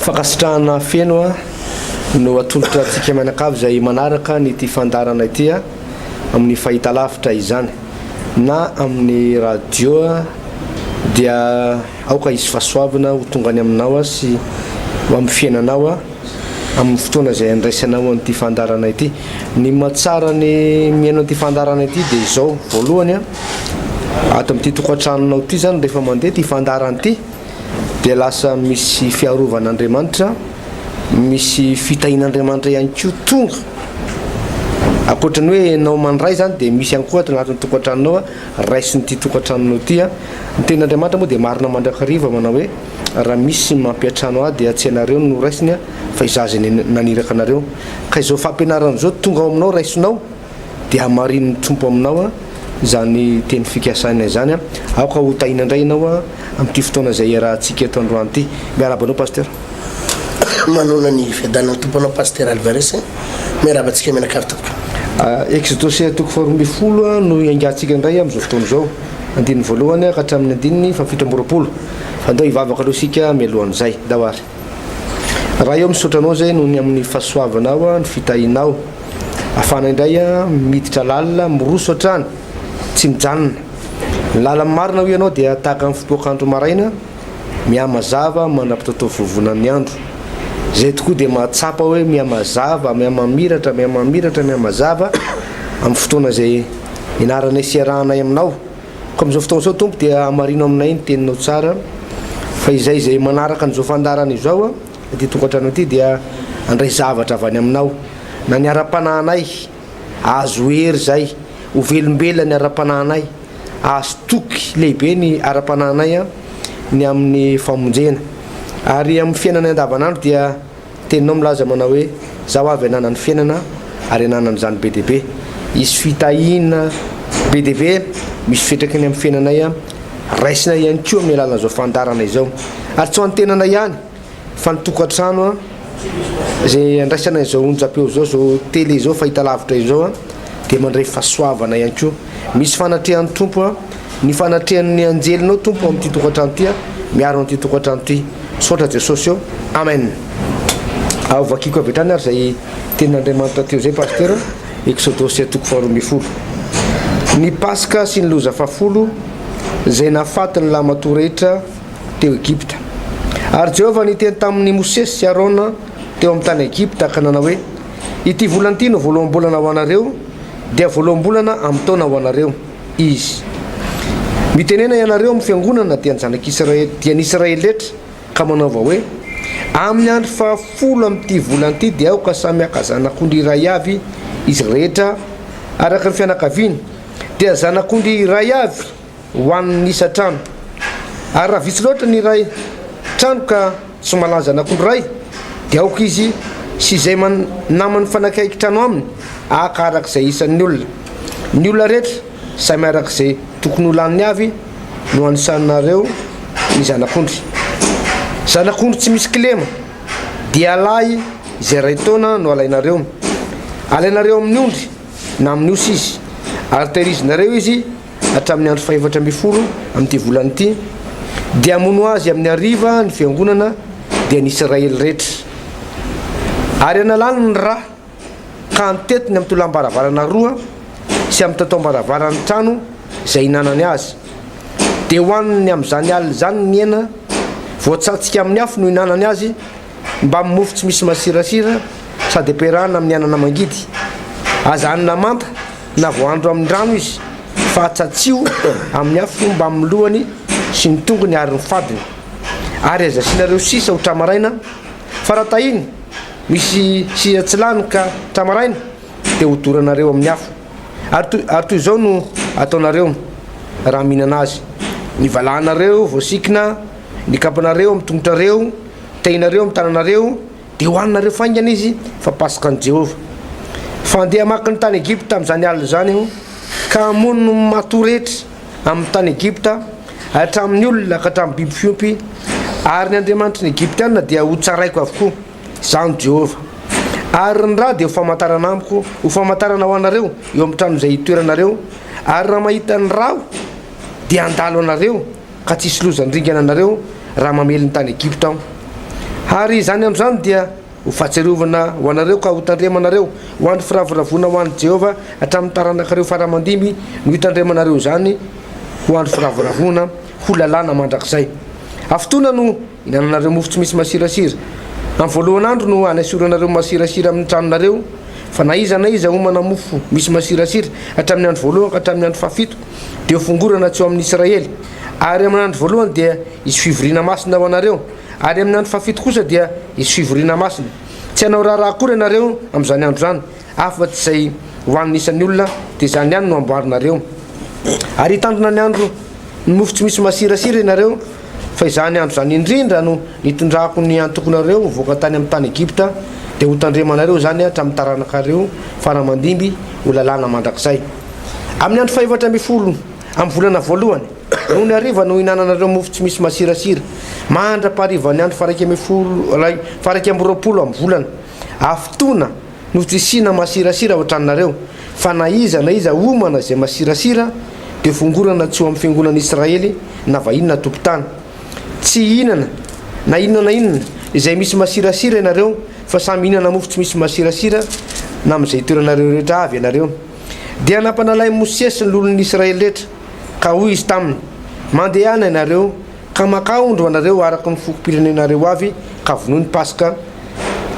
fakasitrahana feno no atolotra atsika mianakavy zay manaraka ny ty fandarana ity amin'ny fahita lavitra izany na amin'ny radio dia aoka izy fahasoavana ho tongany aminao sy amin'ny fiainanao amin'ny fotoana zay andraisanao an'ity fandarana ity. Ny matsara ny miaino an'ity fandarana ity dia izao voalohany ato amin'ity tokantranonao ity zany rehefa mandeha ty fandarana ity dia lasa misy fiarovan'Andriamanitra, misy fitahin'Andriamanitra ihany koa tonga. Akoatrany hoe anao mandray zany dia misy ihany koa agnatin'ny tokantranonao raisin'ity tokantranonao ity. Ny tenin'Andriamanitra moa dia marina mandrakariva manao hoe raha misy mampiatrano dia tsy anareo no raisiny fa izazy naniraka anareo. Ka izao fampianaran'izao tonga ao aminao raisinao dia hamarin'ny tompo aminao zany teny fikasana zany aoka ho tahina indray ianao amin'ity fotoana zay iarahantsika eto androany ity. Miarabanao pasteur. Manona ny fiadanana tomponao pasteur Alvarez miarabantsika mianakavy tompoko. Exodus 20 no iangatsika indray amin'izao fotoana zao andininy voalohany ka hatramin'ny andininy fa7 fandao ivavaka aloha sika mialohan'izay dawary. Raha eo misotranao zay no ny amin'ny fahasoavanao ny fitahinao afana indray miditra lalina miroso hatrany tsy mijanona lala marina ho ianao dia tahaka amin'ny fotoakandro maraina miamazava mandrapitotao vovonan'ny andro zay tokoa dia mahatsapa hoe miamazava miamamiratra miamazava amin'ny fotoana zay inaranay siarahanay aminao. Ko amin'izao fotoana zao tompo dia amarino aminay ny teninao tsara fa izay zay manaraka an'izao fandarana izao ity tokantrano ity dia andray zavatra avy any aminao na ny ara-panahinay azo hery zay ho velombela ny ara-panahinay azo toky lehibe ny ara-panahinay ny amin'ny famonjena ary amin'ny fiainana andavanandro dia teninao milaza manao hoe zaho avy anana ny fiainana ary anana an'izany be dehibe. Izy fitahina be dehibe misy fitraikany amin'ny fiainanay raisinay ihany koa amin'ny alalan'izao fandarana izao ary tsy ho antenana ihany fa ny tokantrano zay andraisana izao onjapeo zao tele zao fahita lavitra izao dia mandray fahasoavana ihany koa. Misy fanatrehan'ny tompo ny fanatrehan'ny anjelinao tompo amin'ity tokantrano ity miaro amin'ity tokantrano ity. Sotra Jesosy eo. Amen. Ao vakiko avy hatrany ary zay tenin'Andriamanitra teo zay pasteur. Exodus 20. Ny Pasika sy ny loza fahafolo zay nafatiny lahy matoa rehetra teo Egypta. Ary Jehovah niteny tamin'ny Mosesy sy Arona teo amin'ny tany Egypta ka nanao hoe ity volana ity no voaloham-bolana ho anareo dia voaloham-bolana amin'ny taona ho anareo. Izy mitenena ianareo amin'ny fiangonana dia ny zanak'Israely dia ny Israely rehetra ka manaova hoe amin'ny andro fahafolo amin'ity volana ity dia aoka samy aka zanak'ondry iray avy izy rehetra araka ny fianakaviany dia zanak'ondry iray avy ho an'ny isa-trano. Ary raha vitsy loatra ny iray trano ka tsy malany zanak'ondry ray dia aoka izy sy izay namany fanakaiky trano aminy aka arak'izay isan'ny olona. Ny olona rehetra samy arak'izay tokony ho laniny avy no anisanareo ny zanak'ondry. Zanak'ondry tsy misy kilema dia alay izay ray taona no alainareo. Alainareo amin'ny ondry na amin'ny osy izy ary tehirizinareo izy hatramin'ny andro 4 amin'ity volana ity dia amono azy amin'ny ariva ny fiangonana dia ny Israely rehetra. Ary analany ny raha ka antetiny amin'ny tolam-baravarana roa sy amin'ny tatao-baravarany trano izay hinanany azy dia hohaniny amin'izany alina zany ny hena voatsatsika amin'ny afo no hinanany azy mba mofo tsy misy masirasira sady ampiarahana amin'ny anana mangidy. Aza hanina manta na voandro amin'ny rano izy fa atsatsio amin'ny afo mba amin'ny lohany sy ny tongony ary ny fadiny. Ary aza sinareo sisa ho tramaraina fa raha tahiny misy sisa tsy lany ka tramaraina dia hodoranareo amin'ny afo. Ary toy izao no ataonareo raha mihinana azy: ny valahanareo voasikina, ny kapanareo amin'ny tongotrareo, tehinareo amin'ny tananareo dia hohaninareo faingana izy fa Pasika an'i Jehovah. Fandeha maka ny tany Egypta amin'izany alina zany ka hamono ny matoa rehetra amin'ny tany Egypta hatramin'ny olona ka hatramin'ny biby fiompy ary ny Andriamanitra ny Egyptiana dia ho tsaraiko avokoa izany Jehovah. Ary ny raha dia ho famantarana amiko, ho famantarana ho anareo eo amin'ny trano izay hitoeranareo. Ary raha mahita ny raha dia handalo anareo ka tsisy lozany ringana anareo raha mamely ny tany Egypta aho. ary zany am'izany dia ho fatserovana ho anareo ka ho tandremanareo ho andro firavoravona ho an'ny Jehova hatramin'ny taranakareo faramandimby no hitandremanareo zany ho andro firavoravona ho lalàna mandrakizay. Afotoana no inananareo mofo tsy misy masirasira. Amin'ny voalohany andro no anasoranareo masirasira amin'ny tranonareo fa na iza homana mofo misy masirasira hatramin'ny andro voalohany ka hatramin'ny andro fahafito dia ho fongorana tsy eo amin'ny Israely. Ary amin'ny andro voalohany dia isy fivoriana masina ho anareo, ary amin'ny andro fahafito kosa dia isy fivoriana masina. Tsy hanao raha akory ianareo amin'izany andro zany, afa-tsy izay ho an'ny isan'ny olona dia zany ihany no amboarinareo. Ary hitandrona ny andro ny mofo tsy misy masirasira ianareo, fa izany andro zany indrindra no nitondrako ny antokonareo voaka tany amin'ny tany Egypta dia ho tandremanareo zany hatramin'ny taranakareo faramandimby ho lalàna mandrakizay. Amin'ny andro faha-efatra amby folo amin'ny volana voalohany no ny hariva no hinananareo mofo tsy misy masirasira mandra-pahariva ny andro faraiky amby roapolo amin'ny volana. Afotoana no tsy sina masirasira ao an-tranonareo, fa na iza homana izay masirasira dia fongorana tsy ho amin'ny fiangonan'ny Israely na vahinona tompon-tany. Tsy hinana na inona izay misy masirasira ianareo, fa samy hinana mofo tsy misy masirasira na amin'izay toeranareo rehetra avy ianareo. Dia nampanalay Mosesy sy ny lolon'ny Israely rehetra ka hoy izy taminy, mandehana ianareo ka maka ondro anareo araka ny fokom-pirenenareo avy ka vonoiny Paska.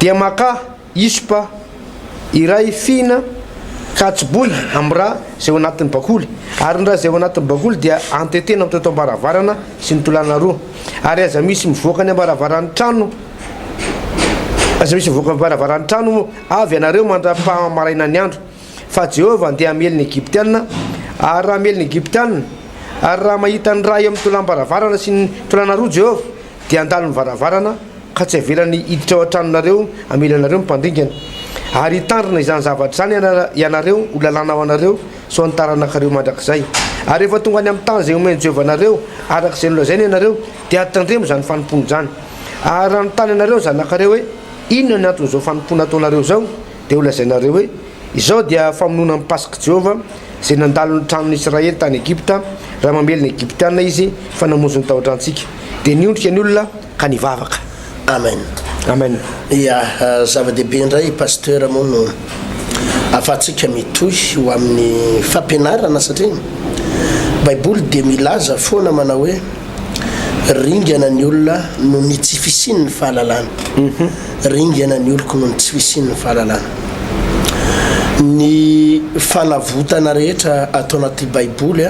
Dia maka isopa iray fina ka tsoboy amin'ny raha izay ao anatin'ny bakoly, ary ny raha izay ao anatin'ny bakoly dia antetena amin'ny teto ambaravarana sy ny tolana roa. Ary aza misy mivoaka ny ambaravarany trano avy ianareo mandra-pamaraina ny andro, fa Jehova andeha hamely ny Egyptianina. Ary raha mely ny Egyptianina, ary raha mahita ny raha eo amin'ny tolam-baravarana sy ny tolana roa Jehova, dia andalo ny varavarana ka tsy avelany hiditra ao an-tranonareo hamely anareo mipandingana. Ary hitandrina izany zavatra zany ianareo ho lalàna ao anareo so ny taranakareo mandrakizay. Ary rehefa tonga any amin'ny tany izay omeny Jehova anareo arak'izay nolazainy ianareo dia atandremo zany fanompony zany. Ary raha notany ianareo zanakareo hoe inona ny anton'izao fanompona ataonareo zao, dia ho lazainareo hoe izao dia famonoana amin'ny Pasika Jehova izay nandalo ny tranon'ny Israely tany Egypta raha mamely ny Egyptianina izy fa namonjy ny taotrantsika. Dia niondrika ny olona ka nivavaka. Amen. Amen. Ya zava-dehibe indray pasteur moa no afatsika mitohy ho amin'ny fampianarana, satria Baiboly dia milaza foana manao hoe ringana ny olona no ny tsy fisian'ny fahalalana. Ringana ny oloko no ny tsy fisian'ny fahalalana. Ny fanavotana rehetra atao anaty Baiboly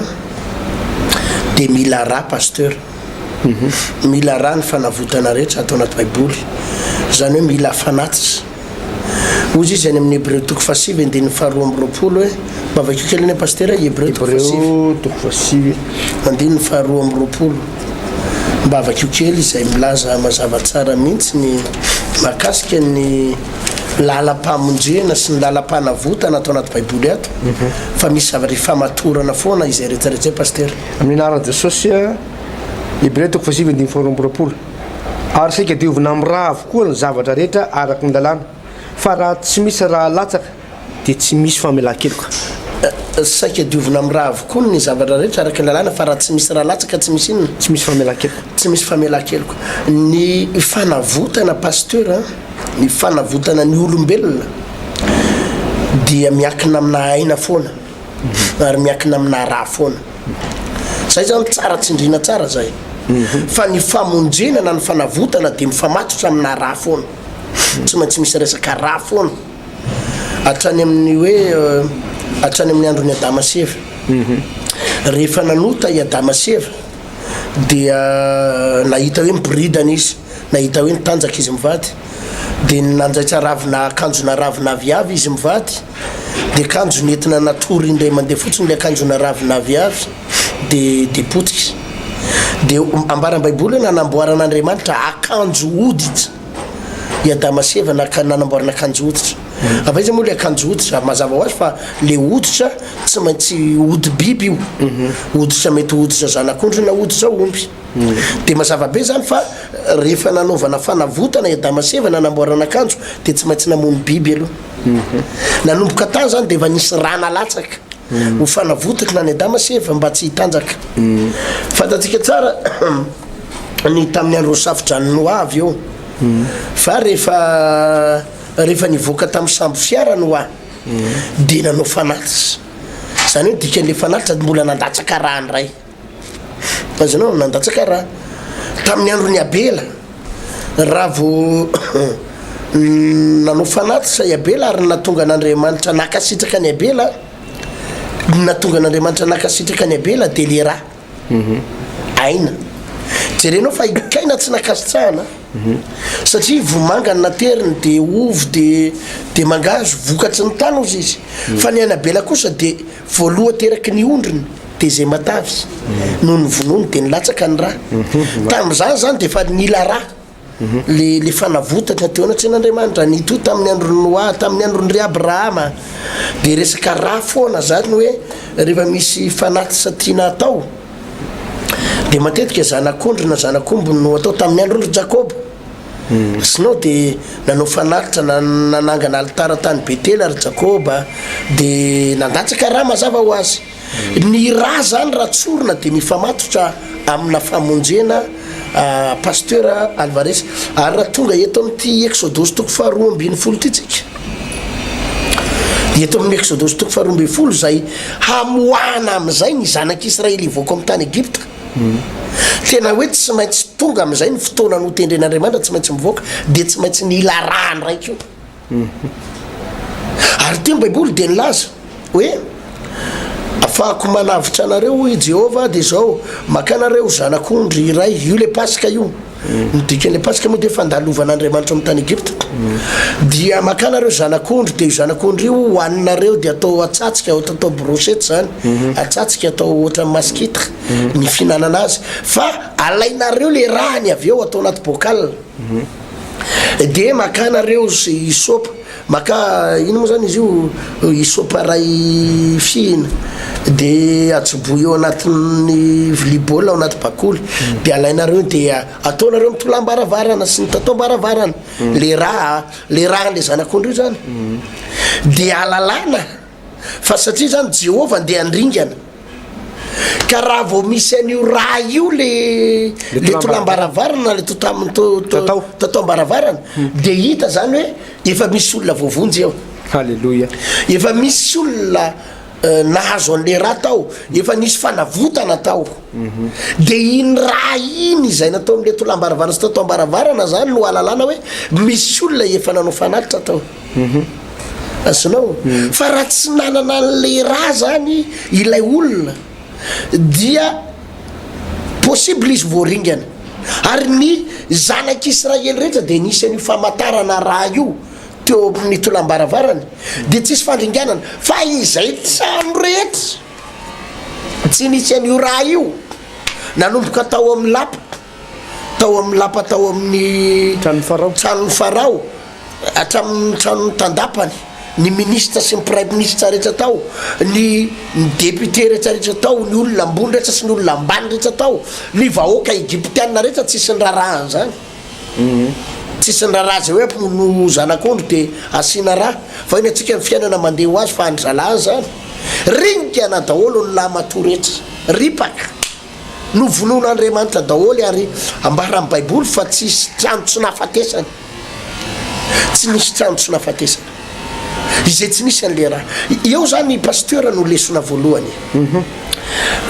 dia mila raha pasteur. Mila raha ny fanavotana rehetra atao anaty Baiboly, zany hoe mila fanatitra. Ozy izy any amin'ny Hébreu toko fahasivy andininy faharoa amby roapolo hoe bavakio kely ny pasteur Hébreu toko fahasivy andininy faharoa amby roapolo bavakio kely izay milaza mazava tsara mihitsy ny mahakasika ny lalam-pamonjena sy ny lalam-panavotana atao anaty Baiboly ato. Fa misy zavatra famatorana foana izay rehetrarehetra pasteur. Amin'ny anaran'i Jesosy Hébreu toko fahasivy andininy faharoa amby roapolo. Ary saika diovina amin'ny raha avokoa ny zavatra rehetra araky ny lalàna, fa raha tsy misy raha latsaka dia tsy misy famelan-keloka. Saika diovina amin'ny raha avokoa ny zavatra rehetra araky ny lalàna, fa raha tsy misy raha latsaka tsy misy inona, tsy misy famelan-keloka. Tsy misy famelan-keloka. Ny fanavotana pasteur, ny fanavotana ny olombelona dia miankina amina aina foana ary miankina amina raha foana. Zay zany tsara tsindrina tsara zay. Fa ny famonjena na ny fanavotana dia mifamatotra amina raha foana, tsy maintsy misy resaka raha foana. Hatrany amin'ny hoe hatrany amin'ny androny Adama sy Eva. Rehefa nanota i Adama sy Eva dia nahita hoe miboridana izy, nahita hoe nitanjaka izy mivady, dia nanjaitra ravina akanjona ravina aviavy izy mivady, dia akanjo nentina natory indray mandeha fotsiny le akanjona ravina aviavy dia potika. Dia ambaran'ny Baiboly nanamboaran'Andriamanitra akanjo hoditra i Adama sy Eva, nanamboarana akanjo hoditra. Avaiza moa le akanjo hoditra mazava ho azy fa le hoditra tsy maintsy hody biby io, hoditra mety hoditra zanak'ondry na hoditra omby. Dia mazava be zany fa rehefa nanaovana fanavotana i Adama sy Eva nanamboarana akanjo dia tsy maintsy namono biby aloha. Nanomboka tany zany dia efa nisy rana latsaka ho fanavotaka na ny Adama sy Eva mba tsy hitanjaka. Fantatsika tsara ny tamin'ny andro safotra ny Noa avy eo, fa rehefa nivoaka tamin'ny samby fiara no a dia nanao fanatitra zany hoe dikan'le fanatitra mbola nandatsaka raha ny ray azanao nandatsaka raha tamin'ny andro ny abela raha vo nanao fanatitra i abela ary natonga n'Andriamanitra nakasitraka ny abela natonga n'Andriamanitra nakasitraka ny abela dia le raha aina jerenao fa ikaina tsy nakasitrahana satria vomanga ny nateriny dia ovy dia mangazo vokatry ny tany ozy izy fa ny anabela kosa dia voaloha teraky ny ondriny dia zay matavy noho ny vonoany dia nilatsaka ny raha tamin'izany zany dia fa nila raha le fanavotatra teo anatsy n'Andriamanitra nito tamin'ny androny Noa tamin'ny androny ry Abrahama dia resaka raha foana zany hoe rehefa misy fanatitra tiana atao dia matetika zanak'ondry na zanak'omby no atao tamin'ny androny Jakoba sinao dia nanao fanatitra nanangana alitara tany Betela ry Jakoba dia nandatsaka raha mazava ho azy ny raha zany raha tsorona dia mifamatotra amina famonjena pasteur Alvarez ary raha tonga eto amin'ity Exodus toko faharoa ambin'ny folo ity tsika eto amin'ny Exodus toko faharoa ambin'ny folo zay hamoahana amin'izay ny zanak'Israely ivoaka amin'ny tany Egypta tena hoe tsy maintsy tonga amin'izay ny fotoana no tendren'Andriamanitra tsy maintsy mivoaka dia tsy maintsy nila rahany raiky io ary teo Baiboly dia nilaza hoe afahako manavitra anareo i Jehova dia zao maka anareo zanak'ondry iray io le pasika io nidikan'le pasika moa dia fandalovan'Andriamanitra amin'ny tany Egypta dia maka anareo zanak'ondry dia io zanak'ondry io hohaninareo dia atao atsatsika atao brochette zany atsatsika atao ohatra maskitra ny fihinanana azy fa alainareo le rahany avy eo atao anaty bocal dia maka anareo isopa maka ino moa zany izy io isopa ray fihina dia atsoboy eo anatin'ny vilibôla ao anaty bakoly dia alainareo dia ataonareo mitolambaravarana sy ny tatombaravaraana le raha le zanak'ondry io zany dia alalana fa satria zany Jehova dia andringana ka raha vao misy an'io raha io le tolambaravarana le tatombaravaraana dia hita zany hoe efa misy olona voavonjy eo halleloia efa misy olona nahazo an'le raha tao efa nisy fanavotana tao dia iny raha iny izay natao amin'le tolambaravarana sy tatombaravaraana zany no alalana hoe misy olona efa nanao fanatitra tao asinao fa raha tsy nanana an'le raha zany ilay olona dia possible izy voaringana ary ny zanak'Israely rehetra dia nisy an'io famantarana raha io teo amin'ny tolambaravarany dia tsisy fandringanana fa izay trano rehetra tsy nisy an'io raha io nanomboka tao amin'ny lapa tao amin'ny tranon'ny Farao hatramin'ny tranon'ny tandapany ny ministre sy ny prime ministre rehetra tao ny député rehetrarehetra tao ny olona ambony rehetra sy ny olona ambany rehetra tao ny vahoaka egyptiana rehetra tsisy ny rarahany zany tsisy ny raraha zay hoe no zanak'ondry dia asiana raha fa iny atsika ny fiainana mandeha ho azy fa andrizalahy zany rinikana daholo ny lamatoa rehetra ripaka no vonoan'Andriamanitra daholo ary ambara amin'ny Baiboly fa tsisy tranotsy nafatesany tsy nisy tranotsy nafatesana izay tsy nisy an'le raha eo zany pasteur no lesona voalohany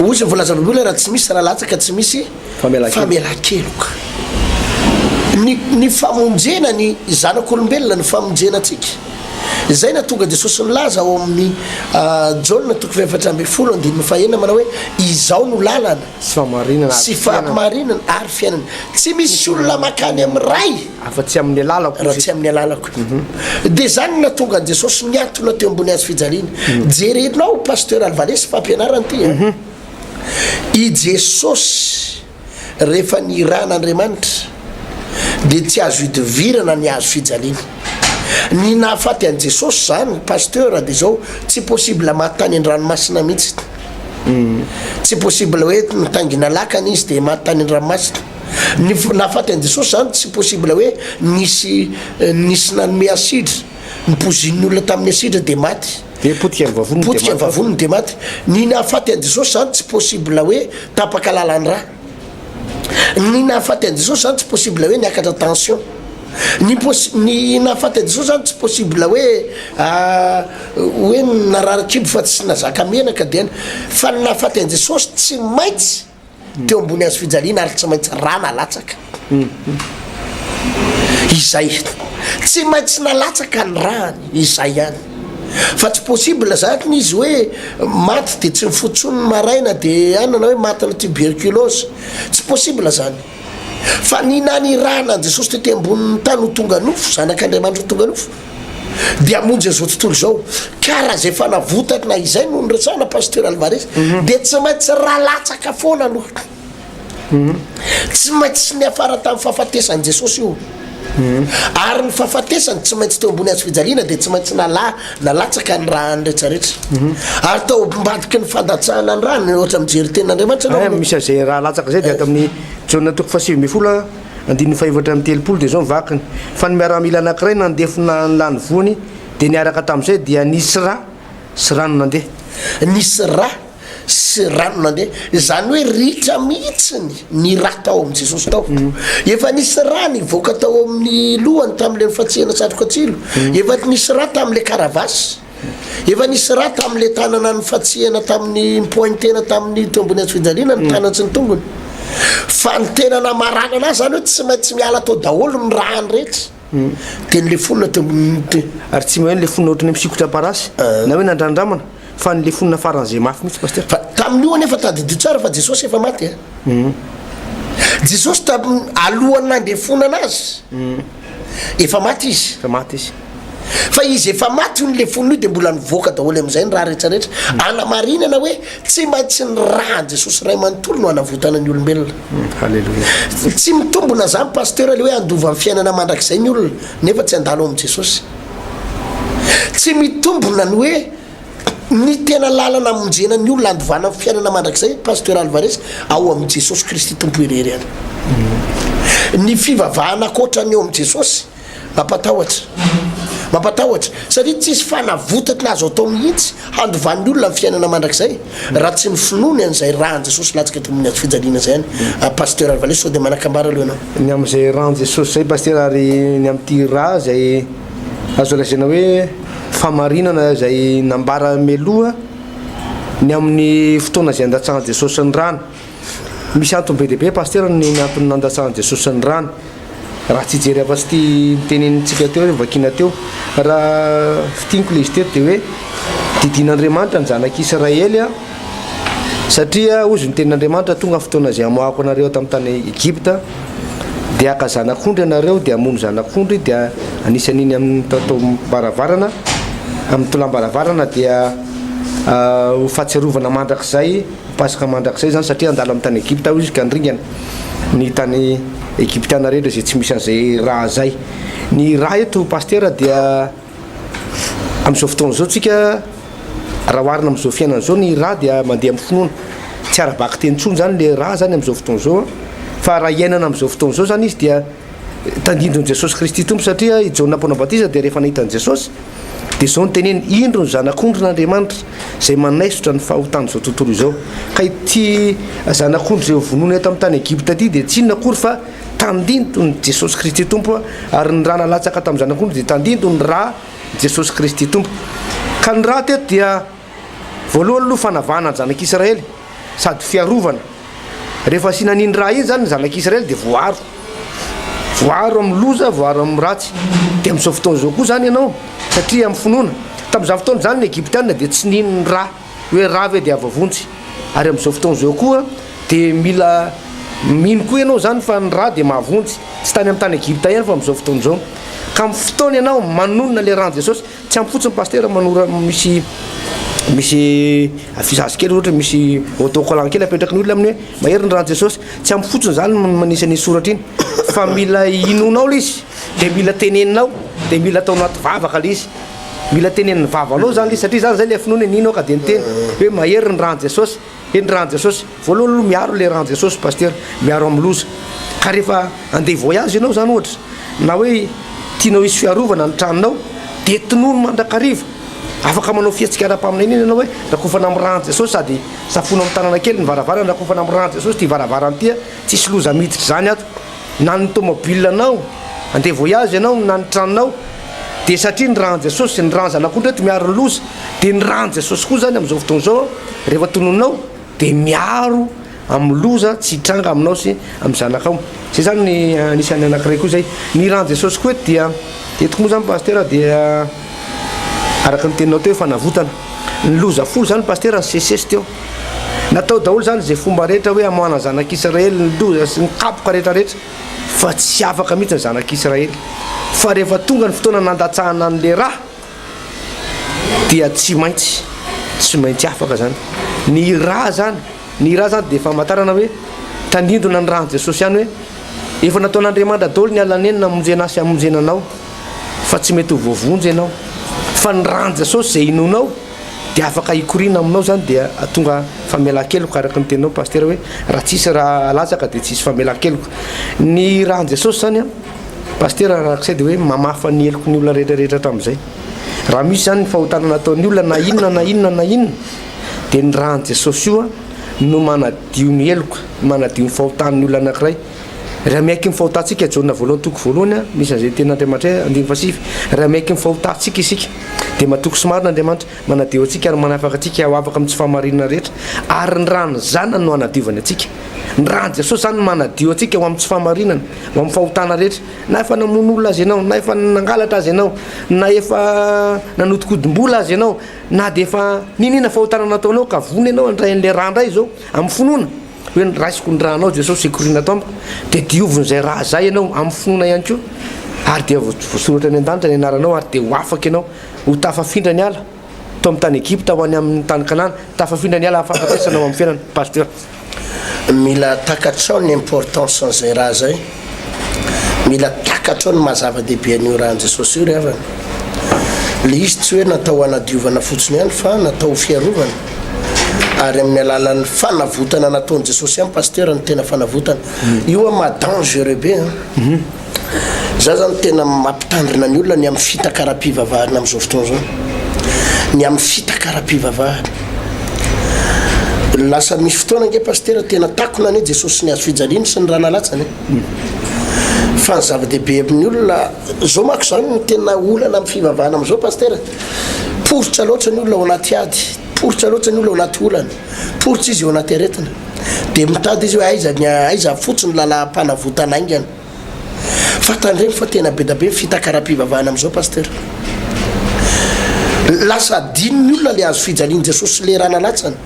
ozy voalaza Baiboly raha tsy misy raha latsaka tsy misy famelan-keloka ny famonjena ny zanak'olombelona ny famonjena atsika zay natonga Jesosy nilaza ao amin'ny Jaona toko faefatra ambin'ny folo andininy fahaenina manao hoe izao no lalana sy fahamarinana ary fiainana tsy misy olona makany amin'ny ray raha tsy amin'ny alalako dia zany natonga Jesosy niatona teo ambony azy fijaliana jerenao pasteur Alvarez fampianarana ty i Jesosy rehefa niran'Andriamanitra dia tsy azo hidivirana ny azo fijaliana ny nahafaty an' Jesosy zany pasteur dia zao tsy possible mahatany an-dranomasina mihitsy tsy possible hoe mitangina lakana izy dia mahatany an-dranomasina ny nahafaty an' Jesosy zany tsy possible hoe nisy nanome asidra nipozin'ny olona tamin'ny asidra dia maty potika ny vavoniny dia maty ny nahafaty an' Jesosy zany tsy possible hoe tapaka lalany raha ny nahafaty an' Jesosy zany tsy possible hoe niakatra tension ny nahafaty jesosy zany tsy possible hoe nararakibo fa tsy nazaka menaka diany fa ny nahafaty an jesosy tsy maintsy teo ambony azo fijaliana ary tsy maintsy ra nalatsaka izay tsy maintsy nalatsaka ny rahany izay ihany fa tsy possible zany izy hoe maty de tsy mifotsony maraina de anana hoe matina tuberculose tsy possible zany fa ninany rahana jesosy tete amboniny tany ho tonga nofo zanak'andriamanitra ho tonga nofo dia amonjy zao tontolo zao karaha zay fanavotana izay no nyresana pasteur Alvarez de tsy maintsy raha latsaka foana aloha tsy maintsy ny afara tamin'ny fahafatesany jesosy io ary ny fahafatesany tsy maintsy teo ambony azo fijaliana de tsy maintsy nalatsaka ny raha nyretsaretra ary tao mbadiky ny fandatsahana ny rahany ohatra mijery tenin'andriamanitra misy azay raha latsaka zay de ato amin'ny jaona toko fasivy folo andiny faevatra amin'ny telopolo de zao mivakiny fa ny miaramila anankiray nandefina ny lany voany de niaraka tamin'izay dia nisy ra sy rano nandeha nisy ra sy rano nandeha zany hoe ritra mihitsiny ny raha tao am' jesosy tao efa nisy ra nivoaka tao amin'ny lohany tam'le nifatsihana satroka atsilo efa nisy ra tam'le karavasy efa nisy ra tam'le tanana nifatsihana tamin'ny pointena tamin'ny tombony azo fijaliana ny tanatsy ny tongony fa ny tena namarana anazy zany hoe tsy maintsy miala tao daholo ny rahany rehetra de nle fonina teo ary tsy mahay le fonina ohatrany misikotra parasy na hoe nandrandramana fa nle fonina faran'izay mafy mihitsy pasteur fa tamin'io anefa tadidio tsara fa jesosy efa maty jesosy alohany nandefona anazy efa maty izy fa maty izy fa izy efa maty io nle fonina io de mbola nivoaka daholo am'izay ny raha rehetrarehetra anamarinana hoe tsy maintsy ny raha jesosy ray manontolo no anavotana ny olombelona halleloia tsy mitombona zany pasteur le hoe andova amin'ny fiainana mandrakizay ny olona nefa tsy andalo am' jesosy tsy mitombona ny hoe ny tena lalana amonjena ny olona andovana amin'ny fiainana mandrakizay pasteur Alvarez ao am' jesosy kristy tompo irery any ny fivavahana koatra ny eo am' jesosy mampatahotra satria tsisy fanavotatra azo atao mihitsy handovan'ny olona amin'ny fiainana mandrakizay raha tsy mifinoany an'izay rahan jesosy latsaka to amin'ny azo fijaliana zay any pasteur Alvarez sao de manakambara aloha anao ny am'izay rahan jesosy zay pasteur ary ny am'ty raha zay azo lazaina hoe famarinana zay nambara meloha ny amin'ny fotoana zay andatsahan jesosy ny rano misy antony be dehibe pasteur ny antony nandatsahan jesosy ny rano raha tsy jery afa-tsy ty mitenenitsika teo vakina teo raha fitiniko le izy teto de hoe didin'Andriamanitra ny zanak'Israely satria ozy ny tenin'Andriamanitra tonga fotoana zay amoako anareo tamin'ny tany Egypta de aka zanak'ondry anareo de amono zanak'ondry dia anisan'iny amin'ny tatao baravarana amin'ny tolam-baravarana dia ho fahatsiarovana mandrakizay pasaka mandrakizay zany satria andalo amin'ny tany Egypta izy ka andringana ny tany Egyptiana rehetra zay tsy misy an'izay raha zay ny raha eto pasteur dia am'izao fotoana zao tsika raha oharina am'izao fiainana zao ny raha dia mandeha amin'ny finoana tsy arabaky tenitsony zany le raha zany am'izao fotoana zao fa raha iainana am'izao fotoana zao zany izy dia tandindron jesosy kristy tompo satria i Jaona Mpanambatiza dia rehefa nahitany jesosy de zao ny teneny indro ny zanak'ondry n'Andriamanitra zay manaisotra ny fahotany zao tontolo izao ka ity zanak'ondry zay vonoana eto amin'ny tany Egypta ty de tsy inona akory fa tandinto ny jesosy kristy tompo ary ny raha nalatsaka tamin'ny zanak'ondry de tandinto ny raha jesosy kristy tompo ka ny raha teto dia voalohany aloha fanavahana ny zanak'Israely sady fiarovana rehefa sinaniny raha iny zany ny zanak'Israely de voaro amin'ny loza voaro amin'ny ratsy de am'izao fotoana zao koa zany ianao satria amin'ny finoana tamin'izao fotoana zany ny Egyptiana de tsy nino ny raha hoe raha ve de avavontsy ary am'izao fotoana zao koa de mila mino koa ianao zany fa ny raha de mahavontsy tsy tany amin'ny tany Egypta ihany fa am'izao fotoana zao ka amin'ny fotoana ianao manonona le rahan jesosy tsy am'fotsiny pasteur manora misy afisazy kely ohatra misy autocollant kely apetraky ny olona amin'ny hoe mahery ny rahan jesosy tsy am'fotsiny zany manisany soratra iny fa mila inonao le izy de mila teneninao de mila atao anaty vavaka le izy mila tenenin'ny vavanao zany le izy satria zany zay le finoana ninao ka de niteny hoe mahery ny rahan jesosy ny rahan jesosy voalohany aloha miaro le rahan jesosy pasteur miaro amin'ny loza ka rehefa andeha voyage ianao zany ohatra na hoe tianao isy fiarovana ny tranonao de tinono mandrakariva afaka manao fihetsikara-paminay iny ianao hoe rakofana amin'ny rahan jesosy sady safono amin'ny tanana kely ny varavarana rakofana amin'ny rahan jesosy ty varavarana tya tsisy loza miditra zany ato na ny tomobile anao andeha voyage ianao nanotranonao de satria ny rano jesosy sy ny rano zanak'ondry eto miaro ny loza de ny rano jesosy koa zany am'izao fotoana zao rehefa tononao de miaro amin'ny loza tsy hitranga aminao sy amin'ny zanakao zay zany ny anisan'ny anankiray koa zay ny rano jesosy koa eto dia etiko moa zany paster dia araka ny teninao teo fanavotana ny loza folo zany paster ny sesesy teo natao daholo zany zay fomba rehetra hoe amoana zanak'Israely ny loza sy ny kapoka rehetrarehetra fa tsy afaka mihitsy ny zanak'Israely fa rehefa tonga ny fotoana nandatsahana an'le raha dia tsy maintsy afaka zany ny raha zany de efa matarana hoe tanindona ny rano jesosy ihany hoe efa nataon'Andriamanitra daholo ny alanenina amonjena sy amonjena anao fa tsy mety ho voavonjy ianao fa ny rano jesosy zay inonao de afaka hikorina aminao zany dia atonga famelan-keloko araka ny teninao paster hoe raha tsisy raha latsaka de tsisy famelan-keloko ny rano jesosy zany a paster arak'izay de hoe mamafa ny heloko ny olona rehetrarehetra hatramin'izay raha misy zany ny fahotana nataon'ny olona na inona de ny rano jesosy io a no manadio ny heloka manadio ny fahotan'ny olona anankiray raha maiky ny fahotantsika jaona voalohany toko voalohany a misy an'izay tenin'Andriamanitra andiny fasify raha maiky ny fahotantsika isika de matoko somarina Andriamanitra manadio atsika ary manafaka atsika ho afaka amin'ny tsy fahamarinana rehetra ary ny rano zanany no anadiovany atsika ny rano jesosy zany manadio atsika ho amin'ny tsy fahamarinana ho amin'ny fahotana rehetra na efa namono olona azy ianao na efa nangalatra azy ianao na efa nanodikodim-bola azy ianao na de efa ninina fahotana nataonao ka vony ianao andray an'le raha ndray zao amin'ny finoana hoe raisiko ny ranao jesosy ikorina tampoka de diovon'izay raha zay ianao amin'ny finoana ihany koa ary dia voasoratra ny an-danitra ny anaranao ary de ho afaka ianao ho tafafindra ny ala to amin'ny tany Egypta ho any amin'ny tany Kanana tafafindra ny ala afafataisanao amin'ny fiainana pasteur mila takatrao ny importance n'izay raha zay mila takatrao ny mazava-dehibe an'io rahan jesosy io ry havana le izy tsy hoe natao hanadiovana fotsiny ihany fa natao fiarovana ary amin'ny alalan'ny fanavotana nataony jesosy ihany paster ny tena fanavotana io a madangereux be za zany tena mampitandrina ny olona ny amin'ny fitakara-pivavahana amin'izao fotoana zao ny amin'ny fitakara-pivavahana lasa misy fotoana nge paster tena takona ane jesosy ny azo fijaliny sy ny raha nalatsany fa ny zava-dehibe amin'ny olona zao mako zany ny tena olana amin'ny fivavahana amin'izao paster poritra loatra ny olona ao anaty ady poritra loatra ny olona ao anaty olana poritra izy ao anaty aretina de mitady izy hoe aiza fotsiny lala-panavotana aingana fa tandreny fa tena be da be fitakara-pivavahana amin'izao paster lasa diny ny olona le azo fijaliany jesosy le raha nalatsany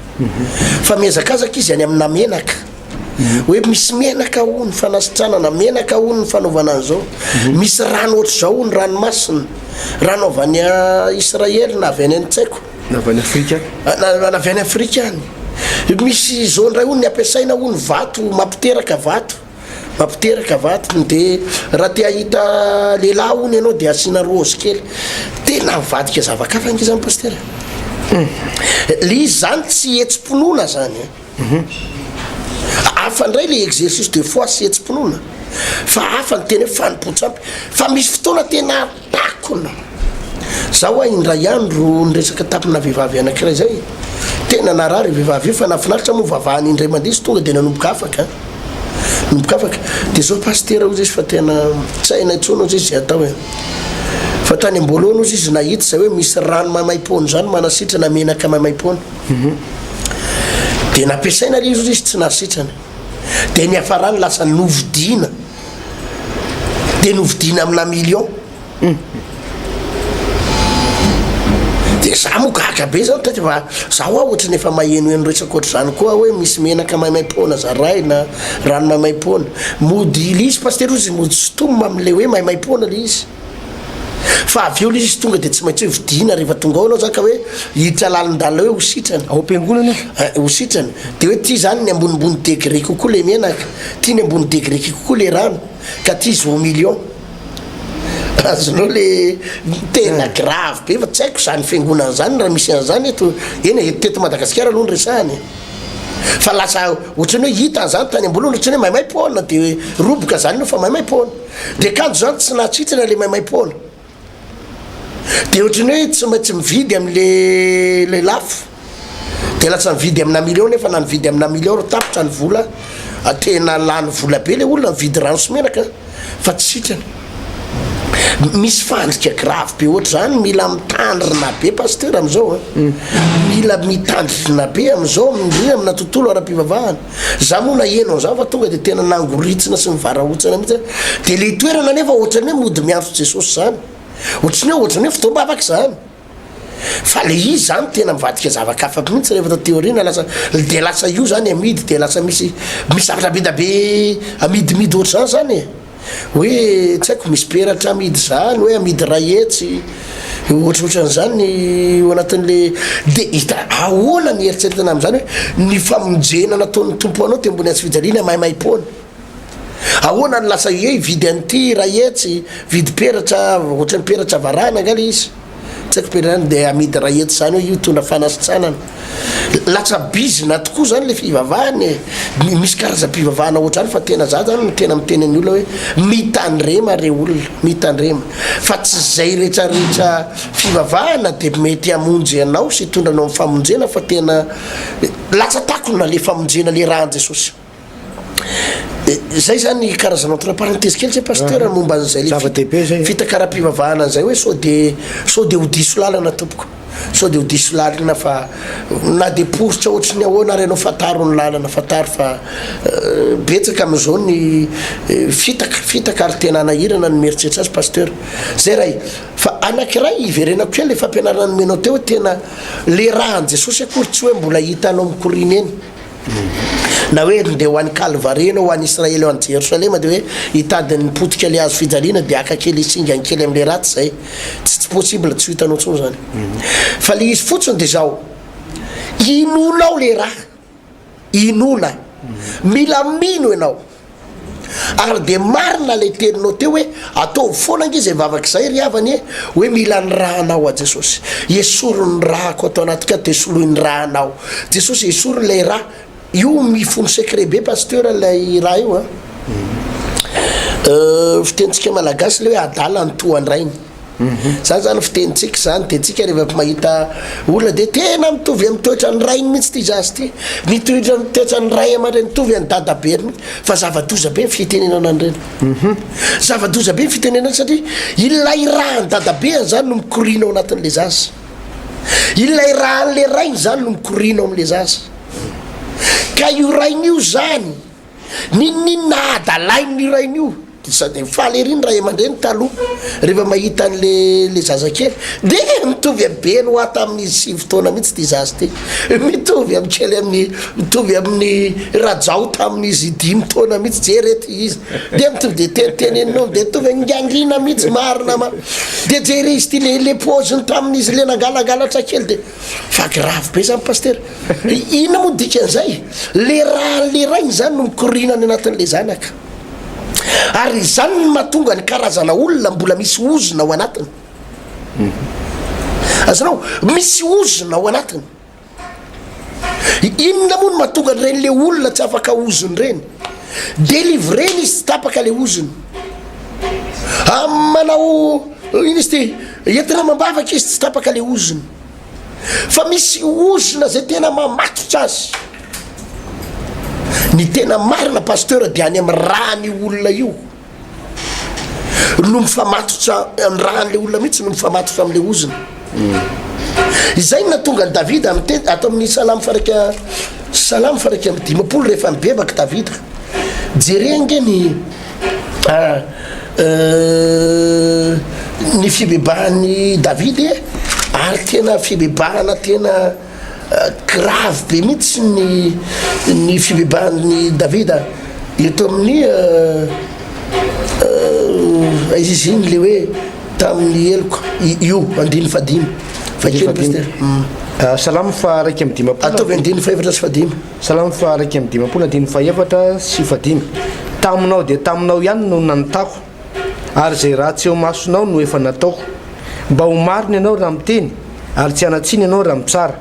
fa miazakazaka izy any amina menaka hoe misy menaka o ny fanasitranana menaka o ny fanaovana an'izao misy rano ohatr' zao ny ranomasina rano avy any Israely na avy any an-tsaiko na avy any Afrika na avy any Afrika any misy zao ndray o ny ampiasaina o ny vato mampiteraka vato de raha te ahita lehilahy ony ianao de asiana rose kely tena mivadika zavakafana izy zany paster le izy zany tsy etsim-ponoana zany afa ndray le exercice de foi sy etsim-ponoana fa afa ny tena hoe fanompotsyampy fa misy fotoana tena takona zaho a indray andro nyresaka tapina vehivavy anankiray zay tena narary vehivavy io fa nafinaritra moa vavahany indray mandeha sy tonga de nanomboka afaka de zao paster ozy izy fa tena tsy haina intsona ozy izy zay atao e fa tany amboloana ozy izy nahita zay hoe misy rano maimaim-pony zany manasitrana menaka maimaim-pony de nampiasaina le izy tsy nasitrana de ny afarany lasa novidina amina million de za mo gaga be zany tety fa zaho a ohatrany efa mahenoeno resaka ohatr' zany koa hoe misy menaka maimaim-pona zaray na rano maimaim-pona mody le izy paster ozy mody sotomma am'le hoe maimaim-pona le izy fa avy eo le izy tonga de tsy maintsy hoe vidina rehefa tonga ao anao zaka hoe hiditra lalindalina hoe hositrany ao am-piangonana hositrany de hoe ty zany ny ambonimbony degré kokoa le menaka ty ny ambony degré kokoa le rano ka ty izy au million azonao le tena grave be fa tsy haiko zany fiangonana zany raha misy an'zany eto eny teto Madagasikara aloha ny resahany fa lasa ohatrany hoe hita an'zany tany amboloana ohatrany hoe maimaim-pona de roboka zany no fa maimaim-pona de kanjo zany tsy natsitrana le maimaim-pona de ohatrany hoe tsy maintsy mividy am'le lafo de lasa mividy amina million nefa na nividy amina million ro tapitra ny vola tena lany vola be le olona mividy rano sy menaka fa tsy sitrana misy fandrika grave be ohatra zany mila mitandrina be pasteur am'izao mila mitandrina be am'izao indrindra amina tontolo ara-pivavahana za moa na enao zao fa tonga de tena nangoritsina sy mivarahotsana mihitsy de le toerana nefa ohatrany hoe mody miantso Jesosy zany ohatrany hoe fotoam-bavaka zany fa le izy zany tena mivadika zavakafa mihitsy rehefa tateorina de lasa io zany amidy de lasa misy zavatra be da be amidimidy ohatry zany hoe tsy haiko misy peratra amidy zany hoe amidy rayetsy ohatrohatran'zany eo anatin'le de hita ahoana ny eritseritana am'zany hoe ny famonjena nataon'ny tompo anao te ambony atsy fijaliana maimaimpona ahoana ny lasa hoe vidy an'ity rayetsy vidy peratra ohatrany peratra varana angala izy tsy haiko perany de amidy rayetsy zany hoe io tondra fanasitsanana lasa bizina tokoa zany le fivavahany misy karazam-pivavahana ohatrany fa tena za zany tena miteny ny olona hoe mitandrema re olona mitandrema fa tsy zay rehetrarehetra fivavahana de mety amonjy anao sy tondra anao famonjena fa tena lasa takona le famonjena le rahan Jesosy zay zany karazana entre parenthèse kely zay pasteur momba an'izay le fitakara-pivavahana an'izay hoe sao de ho diso lalana tompoko sao de ho diso lalana fa na de positra ohatry ny ahoana ary anao fataro ny lalana fataro fa betsaka am'izao ny fitaka ary tena anahirana ny mieritseritra azy pasteur zay ray fa anankiray iverenako kely le fampianarana nomenao teo hoe tena le rahan Jesosy akory tsy hoe mbola hitanao mikorina eny na hoe nde ho an'ny Calvary ho an'ny Israely ho an'ny Jerusalema de hoe hitadiny potika le azo fijaliana de akakely isingany kely am'le ratsy zay tsy possible tsy hitanao tsony zany fa le izy fotsiny de zao inonao le raha inona mila mino ianao ary de marina le teninao teo hoe atao foana nge zay vavak'izay ry havany hoe mila ny rahanao a Jesosy esoro ny rahako atao anatika de soloy ny rahanao Jesosy esoro lay raha io mifono secret be pasteur lay raha io fitentsika malagasy le hoe adala ny tohandrainy zany zany fitenitsika zany de tsika rehefa mahita olona de tena mitovy amin'ny toetra ny rainy mihitsy ty zasy ty mitoetra ny ray aman-dreny mitovy amin'ny dadaberiny fa zava-doza be ny fitenenana an'ireny zava-doza be ny fitenenana satria ilay raha ny dadabeany zany no mikorina ao anatin'le zazy ilay raha n'le rainy zany no mikorina ao amin'le zazy ka io rainy io zany ninina adalainy io rainy io sady faly ery ny ray aman-dreny taloha rehefa mahita an'le zazakely de mitovy be no ata amin'ny 7 taona mihitsy ty zazy ty mitovy amin'ny kely mitovy amin'ny rajao tamin'izy 5 taona mihitsy jerety izy de mitovy de tenteneninao de mitovy angangina mihitsy marina de jere izy ty le poziny tamin'izy le nangalagalatsa kely de fa grave be zany pasteur ina moa dikan'izay le rainy zany no mikorina ny anatin'le zanaka ary zany ny mahatonga ny karazana olona mbola misy ozona ao anatiny azanao misy ozona ao anatiny inona moa no mahatonga ny reny le olona tsy afaka ozony reny délivreny izy tsy tapaka le ozony manao ino izy ty entina mambavaka izy tsy tapaka le ozony fa misy ozona zay tena mamatotra azy ny tena marina pasteur de any amin'ny rahany olona io no mifamatotra ny rahan'le olona mihitsy no mifamatotra amin'le oziny izay natonga ny Davida atao amin'ny salamo faraika amin'ny 10 rehefa mibebaka Davida jerenge ny fibebahany Davida ary tena fibebahana tena grave be mihitsy ny fibebahany Davida eto amin'ny izy iny le hoe tamin'ny eloko io 15 fakely pasteur salamo fa raiky amin'ny 10 ataovy 15 sy 15 salamo fa raiky amin'ny 10 15 sy 15 taminao de taminao ihany no nanotako ary zay raha tsy eo masonao no efa nataoko mba ho marina ianao raha miteny ary tsy anatsiny ianao raha mitsara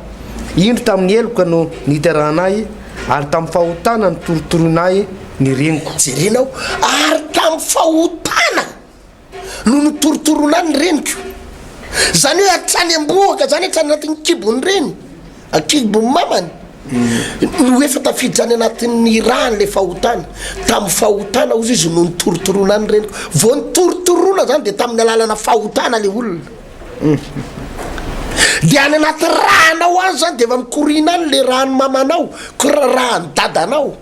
indro tamin'ny eloka no niterahanay ary tamin'ny fahotana ny torotoroinay ny reniko jerenao ary tamin'ny fahotana no nitorotoroina ny reniko zany hoe atrany amboaka zany hoe trany anatin'ny kibony reny akibony mamany no efa tafiditra any anatin'ny rany le fahotana tamin'ny fahotana ozy izy no nitorotoroana any reniko vo nitorotoroana zany de tamin'ny alalana fahotana le olona de any anaty ranao any zany de efa mikorina any le rano mamanao ko raha ny dadanao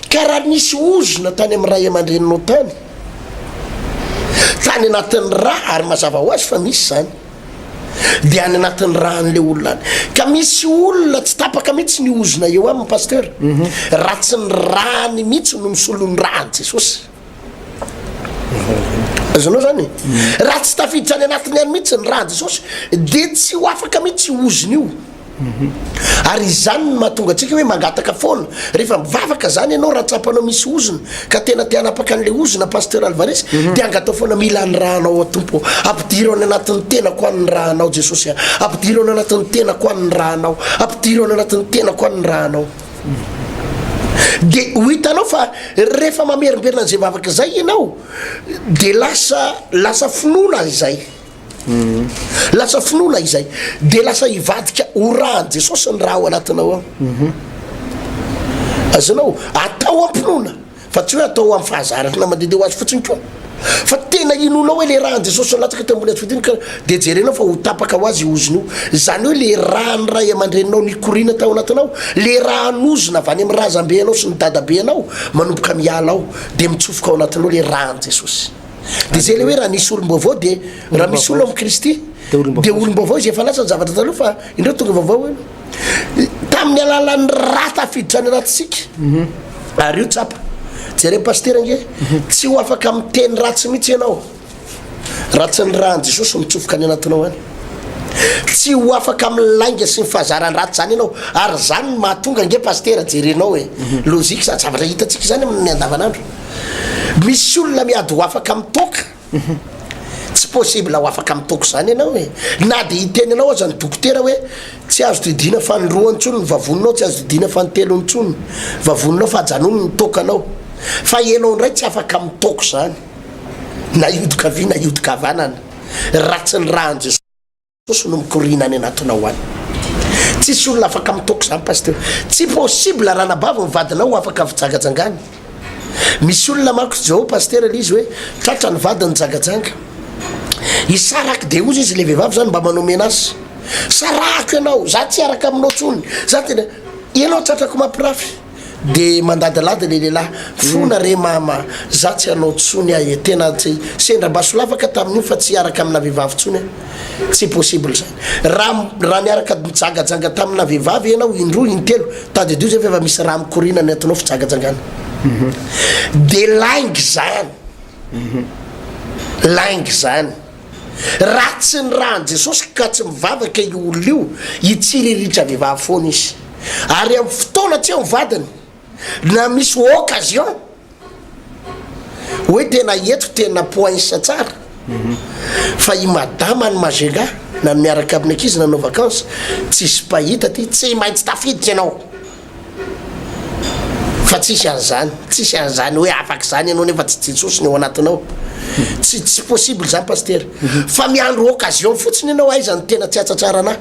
ka raha nisy ozona tany amin'ny ray aman-dreninao tany anatin'ny raha ary mazava ho azy fa misy zany de any anatin'ny rahan'le olona any ka misy olona tsy tapaka mihitsy ny ozona eo amin'ny pasteur raha tsy ny rany mihitsy no misolon'ny rany Jesosy azonao zany raha tsy tafiditra any anatiny any mihitsy ny rany Jesosy de tsy ho afaka mihitsy ozona io ary izany no mahatonga antsika hoe mangataka foana rehefa mivavaka zany ianao raha tsapanao misy ozona ka tena te hanapaka an'le ozona pasteur Alvarez de angatao foana mila ny rahanao atompo ampidirao any anatin'ny tenako an'ny rahanao Jesosy ampidirao any anatin'ny tenako an'ny rahanao ampidirao any anatin'ny tenako an'ny rahanao de ho hitanao fa rehefa mamerimberina an'izay vavaka zay ianao de lasa finoana izay lasa finoana izay de lasa hivadika ho rany Jesosy ny raha ao anatinao ao azonao atao ampinoana fa tsy hoe atao amin'ny fahazarana mandeha ho azy fotsiny koa fa tena inonao hoe le rany Jesosy anatsika teo ambony fidiny ka de jerenao fa ho tapaka ho azy oziny io zany hoe le rany ray aman-dreninao nikorina tao anatinao le ranozona avy any amin'ny razambe anao sy ny dadabe anao manomboka miala ao de mitsofoka ao anatinao le rany Jesosy de zay le hoe raha nisy olom-baovao de raha misy olona amin'ny Kristy de olom-baovao izy efa lasa ny zavatra taloha fa indreo tonga vaovao eno tamin'ny alalan'ny raha tafiditra any anatisika ary io tsapa jere pasteur nge tsy ho afaka miteny ratsy mihitsy ianao ratsy ny rany Jesosy mitsofoka any anatinao any tsy ho afaka milainga sy ny fahazarany ratsy zany ianao ary zany mahatonga nge pasteur jerenao hoe logika zany zavatra hitantsika zany amin'ny andavanandro misy olona miady ho afaka mitoka tsy possible ho afaka mitoko zany ianao hoe na de hiteny anao aza ny dokotera hoe tsy azo didina fa ny roa ntsony ny vavononao tsy azo didina fa ny telo ntsony vavononao fa ajanony nitokanao fa ianao ndray tsy afaka mitoko zany na iodika avy na iodika avanana ratsy ny rany Jesosy no mikorina any anatinao any tsisy olona afaka mitoko zany pasteur tsy possible raha nabava mivadinao ho afaka vijagajangany misy olona mako zao pasteur le izy hoe tratra ny vadiny jagajanga isaraka de ozy izy le vehivavy zany mba manomena azy sarako ianao za tsy araka aminao tsony za tena ianao tratrako mampirafy de mandadilady le lehilahy fona re mama za tsy anao tsony ae tena tsy sendra-basolavaka tamin'io fa tsy araka amina vehivavy tsony tsy possible zany raha niaraka mijagajanga tamina vehivavy ianao indroa intelo tady dio zay fa efa misy raha mikorina ny atinao fijagajangana de laingy zany laingy zany ratsy ny rany Jesosy ka tsy mivavaka io olona io itsiririritra vehivavy foana izy ary amin'ny fotoana tsy eo mivadiny na misy occasion hoe tena eto tena poinsa tsara fa i madama ny mazenga na miaraka amin'ny ankizy nanao vacances tsisy pahita ty tsy maintsy tafiditra ianao fa tsisy an'zany hoe afaka zany ianao nefa tsy Jesosy ny ao anatinao tsy possible zany pasteur fa miandro occasion fotsiny ianao aizany tena tsy atsatsara ana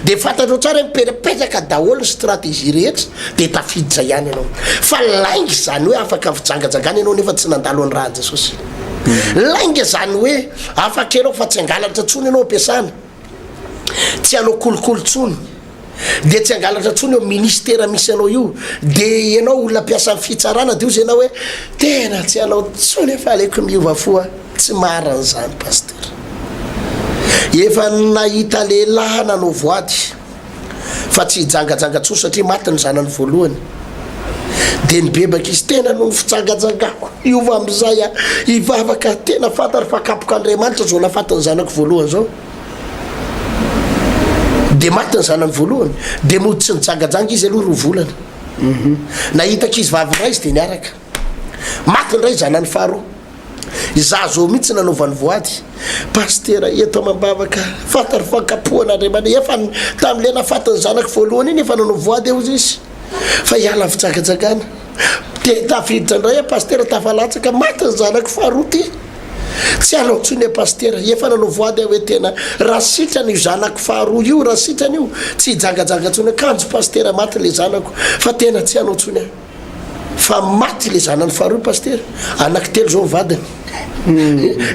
de fantatrao tsara mipetrapetraka daholo ny stratégie rehetra de tafiditra ihany ianao fa laingy zany hoe afaka vijangajangana ianao nefa tsy nandalo any raha Jesosy laingy zany hoe afaka ianao fa tsy angalatra tsony ianao ampiasana tsy anao kolokolo tsony de tsy angalatra tsony eo ministera misy anao io de ianao olona mpiasa ny fitsarana de io zay anao hoe tena tsy anao tsony efa aleko miova foa tsy marany zany pasteur efa nahita lehilahy nanao voady fa tsy hijangajanga tso satria maty ny zanany voalohany de ny bebaka izy tena no fijangajangako iova am'izay ivavaka tena fantary fakapoka Andriamanitra zao nafatiny zanako voalohany zao de maty ny zanany voalohany de mody tsy nijangajanga izy aloha 2 volana nahitaka izy vavy ray izy de niaraka maty ny ray zanany faharoa za zao mihitsy nanaovany voady pasteur eto mambavaka fantary fakapohan'Andriamanitra efa tam'le nafatiny zanako voalohany iny efa nanao voady eo izy fa hiala vijagajagana de tafiditra ndray pasteur tafalatsaka maty ny zanako faharoa ty tsy alao tsony e pastera efa nanao voady hoe tena raha sitrany io zanako faharoa io raha sitrany io tsy hijangajanga ntsony akanjo pastera maty le zanako fa tena tsy anao tsony fa maty le zanany faharoa pastera anaky telo zao vadiny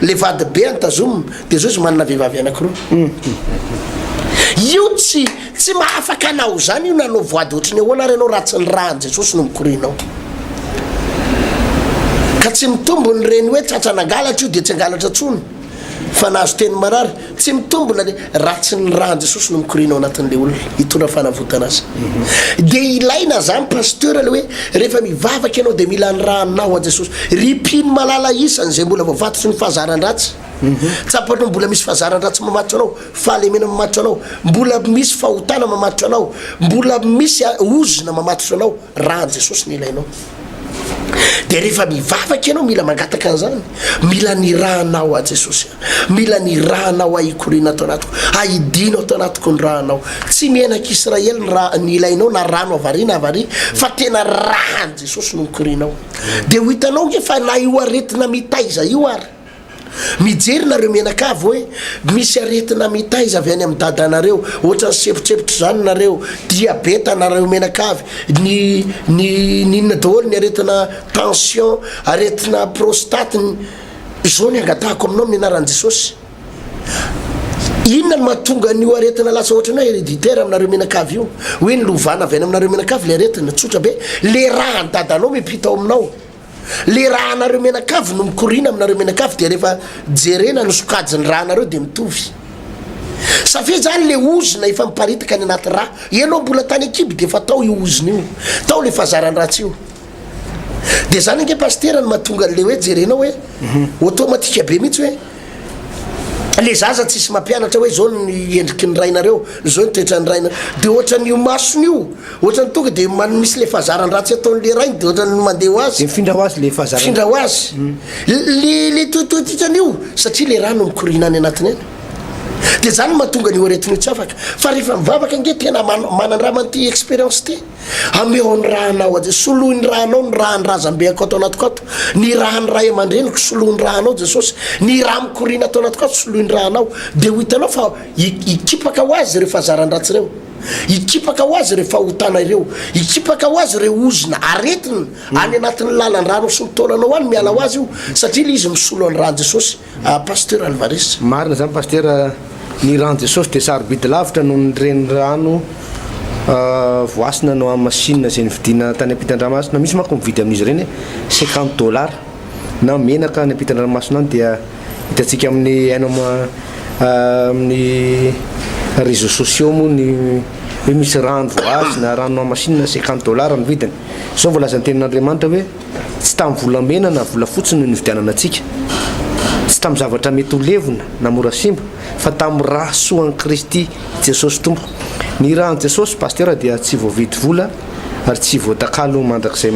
le vady be antazomina dia zao izy manana vehivavy anakiroa io tsy mahafaka anao zany io nanao voady ohatrany ahoana ary anao ratsy ny rahan jesosy no mikorinao ka tsy mitombony reny hoe tsatranangalatra io dia tsy angalatra tsony fa nahazo teny marary tsy mitombona le ratsy ny rahan jesosy no mikorinao anatin'le olona hitondra fanavotana azy dia ilaina zany pasteur le hoe rehefa mivavaka ianao dia mila ny rahanao a jesosy ripiny malala isany zay mbola voavatotsy ny fahazaran-dratsy tsapatra mbola misy fahazaran-dratsy mamatro anao fahalemena mamatro anao mbola misy fahotana mamatro anao mbola misy ozona mamatotro anao rahan jesosy ny ilainao dia rehefa mivavaka ianao mila mangataka an'izany mila ny rahanao a jesosy mila ny rahanao ahikoriana atao anatiko ahidino atao anatiko ny rahanao tsy miainak' Israely ny ilainao na rano avariana avaria fa tena rahan jesosy no mikorianao dia ho hitanao nge fa na io aretina mitaiza io ary mijery nareo menakavy hoe misy aretina mitaiza avy any amin'ny dadanareo ohatra ny sepotsepotry zany nareo diabeta nareo menakavy ninona daholo ny aretina tension aretina prostate zao ny angatahako aminao amin'ny anaran' jesosy inona no mahatonga n'io aretina lasa ohatra ny hoe héréditaire aminareo menakavy io hoe ny lovana avy any aminareo menakavy le aretina tsotra be le raha ny dadanao mipita ao aminao le raha anareo menakavy no mikorina aminareo menakavy dia rehefa jerena no sokajiny raha anareo dia mitovy safia zany le ozona efa miparitaka ny anaty raha ianao mbola tany akiby dia efa tao io ozona io tao le fahazaran-dratsy io dia zany nge pastera no mahatonga n'le hoe jerenao hoe automatika be mihitsy hoe le zaza tsisy mampianatra hoe zao ny endriky ny rainareo zao ny toetra ny rainareo dia ohatran'io masony io ohatrany tonga dia misy le fahazaran-dratsy ataon'le rainy dia ohatrany mandeha ho azy mifindra ho azy le fahazaran findra ho azy le tototitranyio satria le raha no mikorina any anatiny eny dia zany mahatonga ny aretin'io tsy afaka fa rehefa mivavaka nge tena manandraha manty expérience ty ameo ny rahanao aje solohy ny rahanao ny rahany razam-beako atao anatiko ato ny rahany ray aman-dreniko solohy ny rahanao jesosy ny raha mikorina atao anatiko ato solohy ny rahanao dia ho hitanao fa ikipaka ho azy reo fahazaran-dratsy reo ikipaka ho azy rehefa hotana ireo ikipaka ho azy reo ozona aretina any anatin'ny lalan-drano sy mitaonanao any miala ho azy io satria le izy misolo any rahan jesosy pasteur Alvarez marina zany pasteur ny rahan jesosy dia sarobidy lavitra noho ny reny rano voasina no amin'ny machine zay nividina tany ampitan-dranomasina misy manko mividy amin'izy ireny $50 na menaka ny ampitan-dranomasina any dia hitantsika amin'ny hainao amin'ny réseaux sociaux moa ny hoe misy rano voasina rano amin'ny machine $50 ny vidiny zao volazan'ny tenin'Andriamanitra hoe tsy tamin'ny volamena na vola fotsiny no nividianana antsika tsy tamin'ny zavatra mety ho levona na mora simba fa tamin'ny raha soan'i Kristy Jesosy tompo ny rahan jesosy pasteur dia tsy voavidy vola ary tsy voatakalo mandrakizay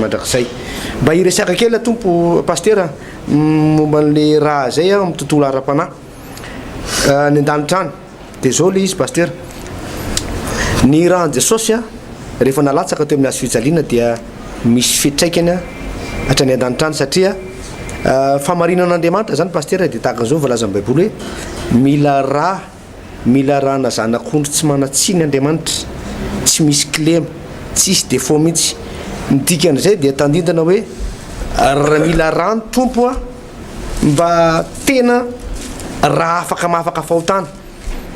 mba hiresaka kely tompo pasteur momba n'le raha zay amin'ny tontolo ara-panahy ny an-danitra any dia zao le izy pasteur ny rahan jesosy rehefa nalatsaka teo amin'ny azo fijaliana dia misy fitraikany hatrany an-danitra any satria famarinan'Andriamanitra zany pasteur dia tahaka an'izao voalaza amin'ny baiboly hoe mila raha na zanak'ondry tsy manatsiny Andriamanitra tsy misy clé tsisy défaut mihitsy nidikan'izay dia tandindana hoe mila rano tompo mba tena raha afaka mahafaka fahotana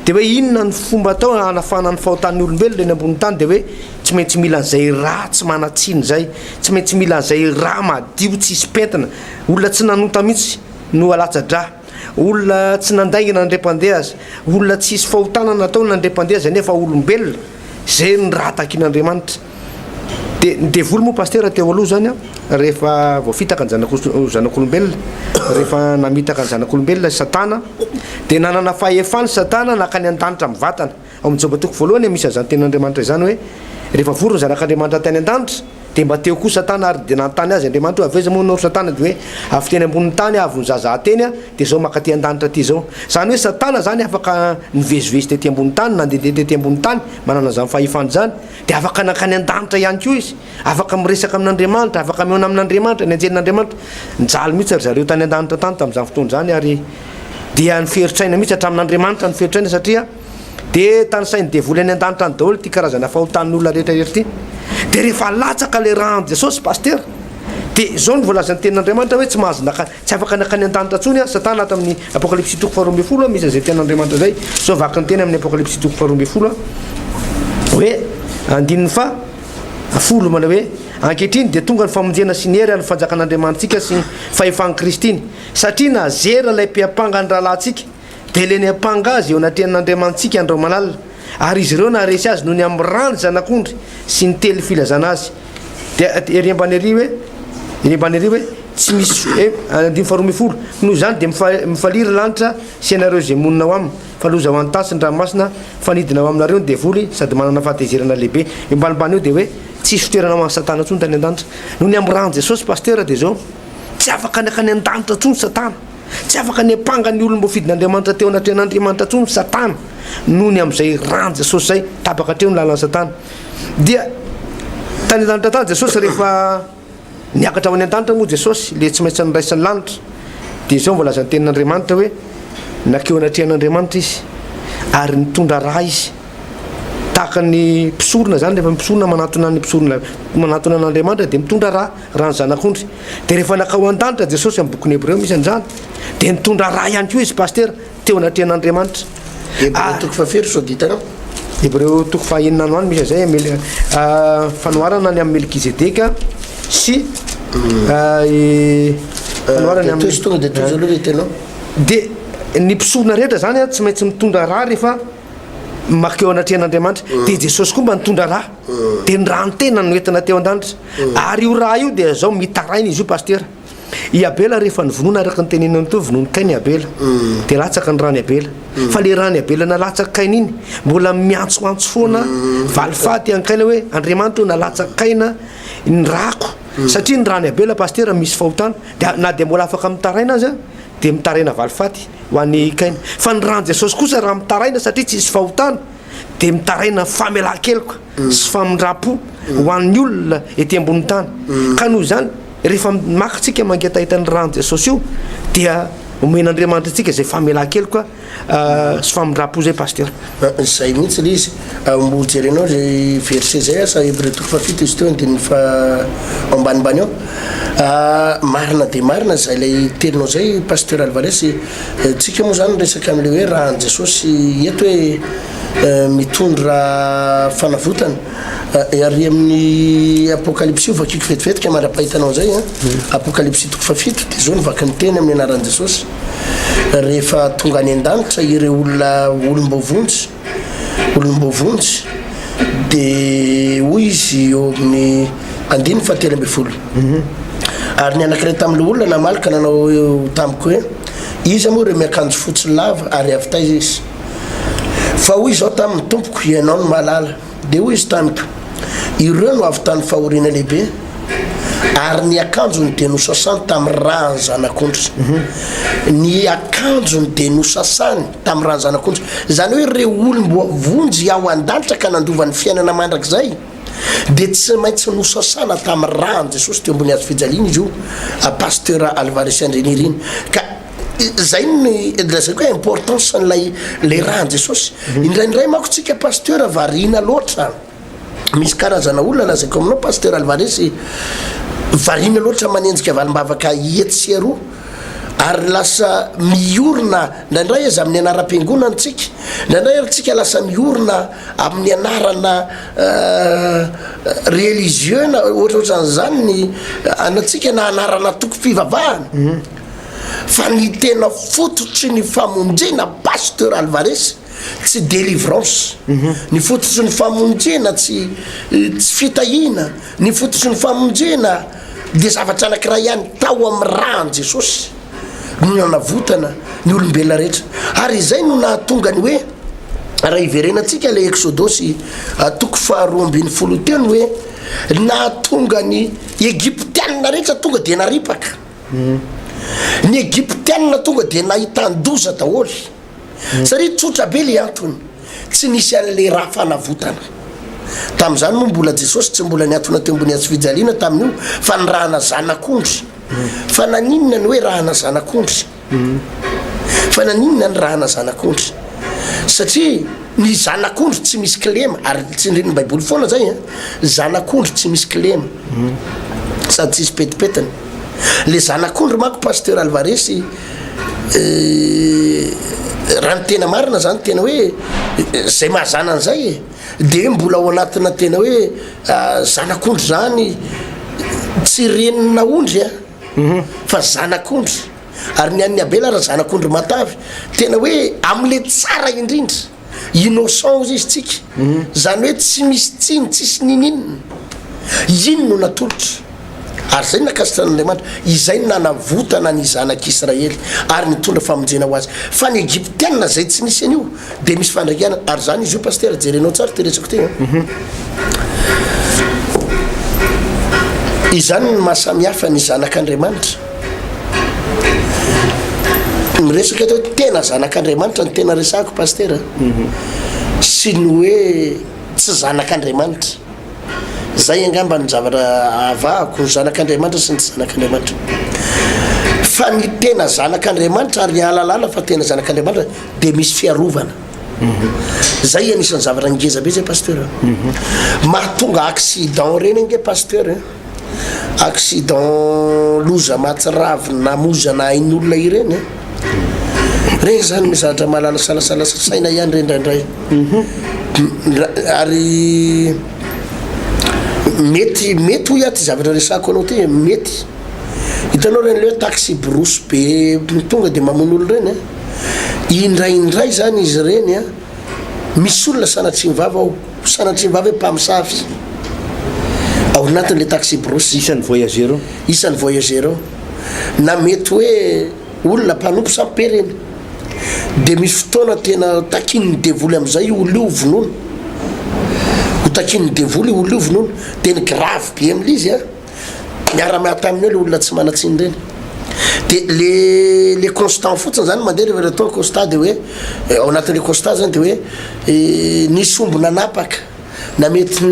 dia hoe inona ny fomba atao hanafana ny fahotan'ny olombelona eny ambony tany dia hoe tsy maintsy mila an'izay raha tsy manatsiny zay tsy maintsy mila an'izay raha madio tsisy pentina olona tsy nanota mihitsy no alatsa-dra olona tsy nandaingina nandre-pandeha azy olona tsisy fahotana natao nandre-pandeha azy nefa olombelona zay ny raha takian'Andriamanitra dia ny devoly moa pasteur teo aloha zany rehefa voafitaka ny zanak'olombelona rehefa namitaka ny zanak'olombelona satana dia nanana fahefany satana nakany an-danitra amin'ny vatana ao amin'ny Job 1 misy an'izany tenin'Andriamanitra izany hoe rehefa vory ny zanak'Andriamanitra tany an-danitra dia mba teo koa satana ary dia nanontany azy Andriamanitra hoe aveza moa nao satana dia hoe avy teny ambony tany avy ny zaza teny a dia zao makaty an-danitra ty zao zany hoe satana zany afaka nivezivezy tety ambony tany nandehandeha tety ambony tany manana zany fahefany zany dia afaka nakany an-danitra ihany koa izy afaka miresaka amin'Andriamanitra afaka miona amin'Andriamanitra ny anjelin'Andriamanitra nijaly mihitsy ry zareo tany an-danitra tany tamin'izany fotoana zany ary dia niferitraina mihitsy hatramin'Andriamanitra niferitraina satria dia tany sainy devoly any an-danitra any daholo ty karazana fahotanin'olona rehetrarehetra ty dia rehefa latsaka le raha an' Jesosy paster dia zao ny voalazan'ny tenin'Andriamanitra hoe tsy mahazo tsy afaka nakany an-danitra tsony a satana ato amin'ny apokalypsy 12 misy zay tenin'Andriamanitra zay so vaky ny teny amin'ny apokalypsy 12 hoe andininy fa folo mana hoe ankehitriny dia tonga ny famonjena sy ny hery ny fanjakan'Andriamanitsika sy ny fahefan'ny Kristy iny satria nazera ilay mpiapanga ny rahalahintsika dia ilay niapanga azy eo anatrehan'Andriamanitsika andreo malalina ary izy ireo naharesy azy noho ny amin'ny rano zanak'ondry sy ny telo filazana azy dia eriambanery hoe tsy misy andiny faharoa folo noho zany dia mifaliry lanitra sy ianareo zay monina ao aminy fa loza ho antasy ny ranomasina fanidina ao aminareo ny devoly sady manana fahatezerana lehibe imbanimbany eo dia hoe tsisy fitoerana mana satana tsony tany an-danitra noho ny amin'ny rano Jesosy paster dia zao tsy afaka nakany an-danitra tsony satana tsy afaka ny apanga ny olona mbofidin'Andriamanitra teo anatrehan'Andriamanitra tsony satana noho ny amin'izay rano Jesosy zay tapaka teo ny lalan'ny satana dia tany an-danitra tany Jesosy rehefa niakatra ao any an-danitra moa Jesosy le tsy maintsy niraisany lanitra dia zao mvolazan'ny tenin'Andriamanitra hoe nakeo anatrehan'Andriamanitra izy ary nitondra raha izy tahaka ny mpisorona zany rehefa mpisorona manatona an'Andriamanitra dia mitondra raha ny zanak'ondry dia rehefa nakao an-danitra Jesosy amin'ny bokin'ny Hebreo misy an'izany dia nitondra raha ihany koa izy paster teo anatrehan'Andriamanitra toko fahafery so ditanao Hebreo toko fahaenina no any misy zay fanoharana ny amin'ny Melkizedeka sy fanoharany amin'ny tonga dia toy aloha le tenao dia ny mpisorona rehetra zany a tsy maintsy mitondra raha rehefa makeo anatrehan'Andriamanitra dia Jesosy koa mba nitondra raha dia ny raha ny tena noentina teo an-danitra ary io raha io dia zao mitaraina izy io paster i Abela rehefa nivonoana araka ny tenenany teo vonoany Kainy Abela dia latsaka ny rany Abela fa le rany Abela nalatsaka Kaina iny mbola miantsoantso foana valifaty any Kaina hoe Andriamanitra nalatsaka Kaina ny rako satria ny rany Abela paster misy fahotana dia na dia mbola afaka mitaraina azy a dia mitaraina valifaty ho an'ny Kaina fa ny rany Jesosy kosa raha mitaraina satria tsy isy fahotana dia mitaraina famelan-keloka sy famindrapo ho an'ny olona ety ambony tany ka noho zany rehefa makitsika mangetahita ny rano Jesosy io dia omen'Andriamanitra tsika zay famelan-keloka sy famindrapo zay paster zay mihitsy le izy mbo jerenao zay verset zay asa Hebreo toko fafito izy teo andininy fa ambanimbany ao marina dia marina zay lay telinao zay paster Alvarez tsika moa zany resaka am'le hoe raha Jesosy eto hoe mitondra fanavotana ary amin'ny apokalypsy io vakiko vetivetika mara-pahitanao zay apokalypsy toko fafito dia zao nivaky ny teny amin'ny anaran'i Jesosy rehefa tonga any an-danitra ireo olona olombovonjy dia hoy izy eo amin'ny 1:7 ary ny anakiray tamin'le olona namalika nanao tamiko hoe izy moa reo miakanjo fotsy lava ary avy taiza izy fa hoy izao tamin'ny tompoko ianao no malala dia hoy izy tamiko ireo no avy tany fahoriana lehibe ary ny akanjony dia nosasany tamin'ny raha ny zanak'ondry ny akanjony dia nosasany tamin'ny raha ny zanak'ondry zany hoe ireo olombovonjy ao an-danitra ka nandovan'ny fiainana mandrakizay dia tsy maintsy nosasana tamin'ny raha ny Jesosy teo ambony azo fijaliana izy io paster Alvarez Andrenir iny ka zay nylazay koa importance n'lay raha ny Jesosy indraindray manko tsika paster variana loatra misy karazana olona lazaiko aminao paster Alvarez variana loatra manenjika valim-bavaka etsy aroa ary lasa miorina ndraindray azy amin'ny anara-piangonana tsika ndraindray ary tsika lasa miorina amin'ny anarana religieux na ohatraohatran'izany ny anatsika na anarana toko fivavahana fa ny tena fototry ny famonjena paster Alvarez tsy délivrance ny fototry ny famonjena tsy fitahina ny fototry ny famonjena dia zavatra anakiray ihany tao amin'ny raha ny Jesosy no nanavotana ny olombelona rehetra ary izay no nahatonga ny hoe raha iverenatsika le exodosy toko faharoa ambin'ny folo teny hoe na tonga ny egyptianina rehetra tonga de naripaka ny egyptianina tonga de nahitan-doza daholy satria tsotra be le antony tsy nisy an'le raha fanavotana tam'izany moa mbola jesosy tsy mbola niatona teo ambony azy fijaliana tamin'io fa ny rahana zanak'ondry fa naninona ny hoe rahana zanak'ondry fa naninona ny rahana zanak'ondry satria ny zanak'ondry tsy misy kilema ary tsy ndreny baiboly foana zay zanak'ondry tsy misy kilema sady tsisy petipetiny le zanak'ondry manko pasteur Alvaresy raha ny tena marina zany tena hoe zay mahazana an'izay de mbola ao anatina tena hoe zanak'ondry zany tsy renina ondry fa zanak'ondry ary ny an'ny abela raha zanak'ondry matavy tena hoe am'le tsara indrindra innocent izy tsika zany hoe tsy misy tsiny tsisy nininina ino no natolotra ary zay nakasitran'Andriamanitra izay nanavotana ny zanak'Israely ary nitondra famonjena ho azy fa ny egyptianina zay tsy nisy an'io de misy fandrakiana ary zany izy io pasteur jerenao tsara teresako tena izany ny mahasamihafa ny zanak'Andriamanitra miresaka eto tena zanak'Andriamanitra ny tena resako pasteur sy ny hoe tsy zanak'Andriamanitra zay angamba ny zavatra avahako ny zanak'Andriamanitra sy ny tsy zanak'Andriamanitra fa ny tena zanak'Andriamanitra ary alalala fa tena zanak'Andriamanitra de misy fiarovana zay anisan'ny zavatra ngeza be zay pasteur mahatonga accident reny nge pasteur accident loza matsiravina namozana ain'olona ireny regny zany mizatra mahalala salasala saina ihany rendraindray ary mety ho iaty zavatra resako anao ty mety hitanao reny le hoe taxi brosy be tonga de mamono olo reny indraindray zany izy reny misy olona sanatriny vava ao sanatriny vava hoe mpamosavy ao anatin'le taxi brosy isan'ny voyageur na mety hoe olona mpanompo sampy reny de misy fotoana tena takin'ny devoly am'izay olo io vonono takin'ny devoly olo io vonono de ny grave be am'lizy miara-miata amin'ny eo le olona tsy manatsiny reny de le constant fotsiny zany mandeha rehefa atao constat de hoe ao anatin'le constat zany de hoe nisy ombo nanapaka na mety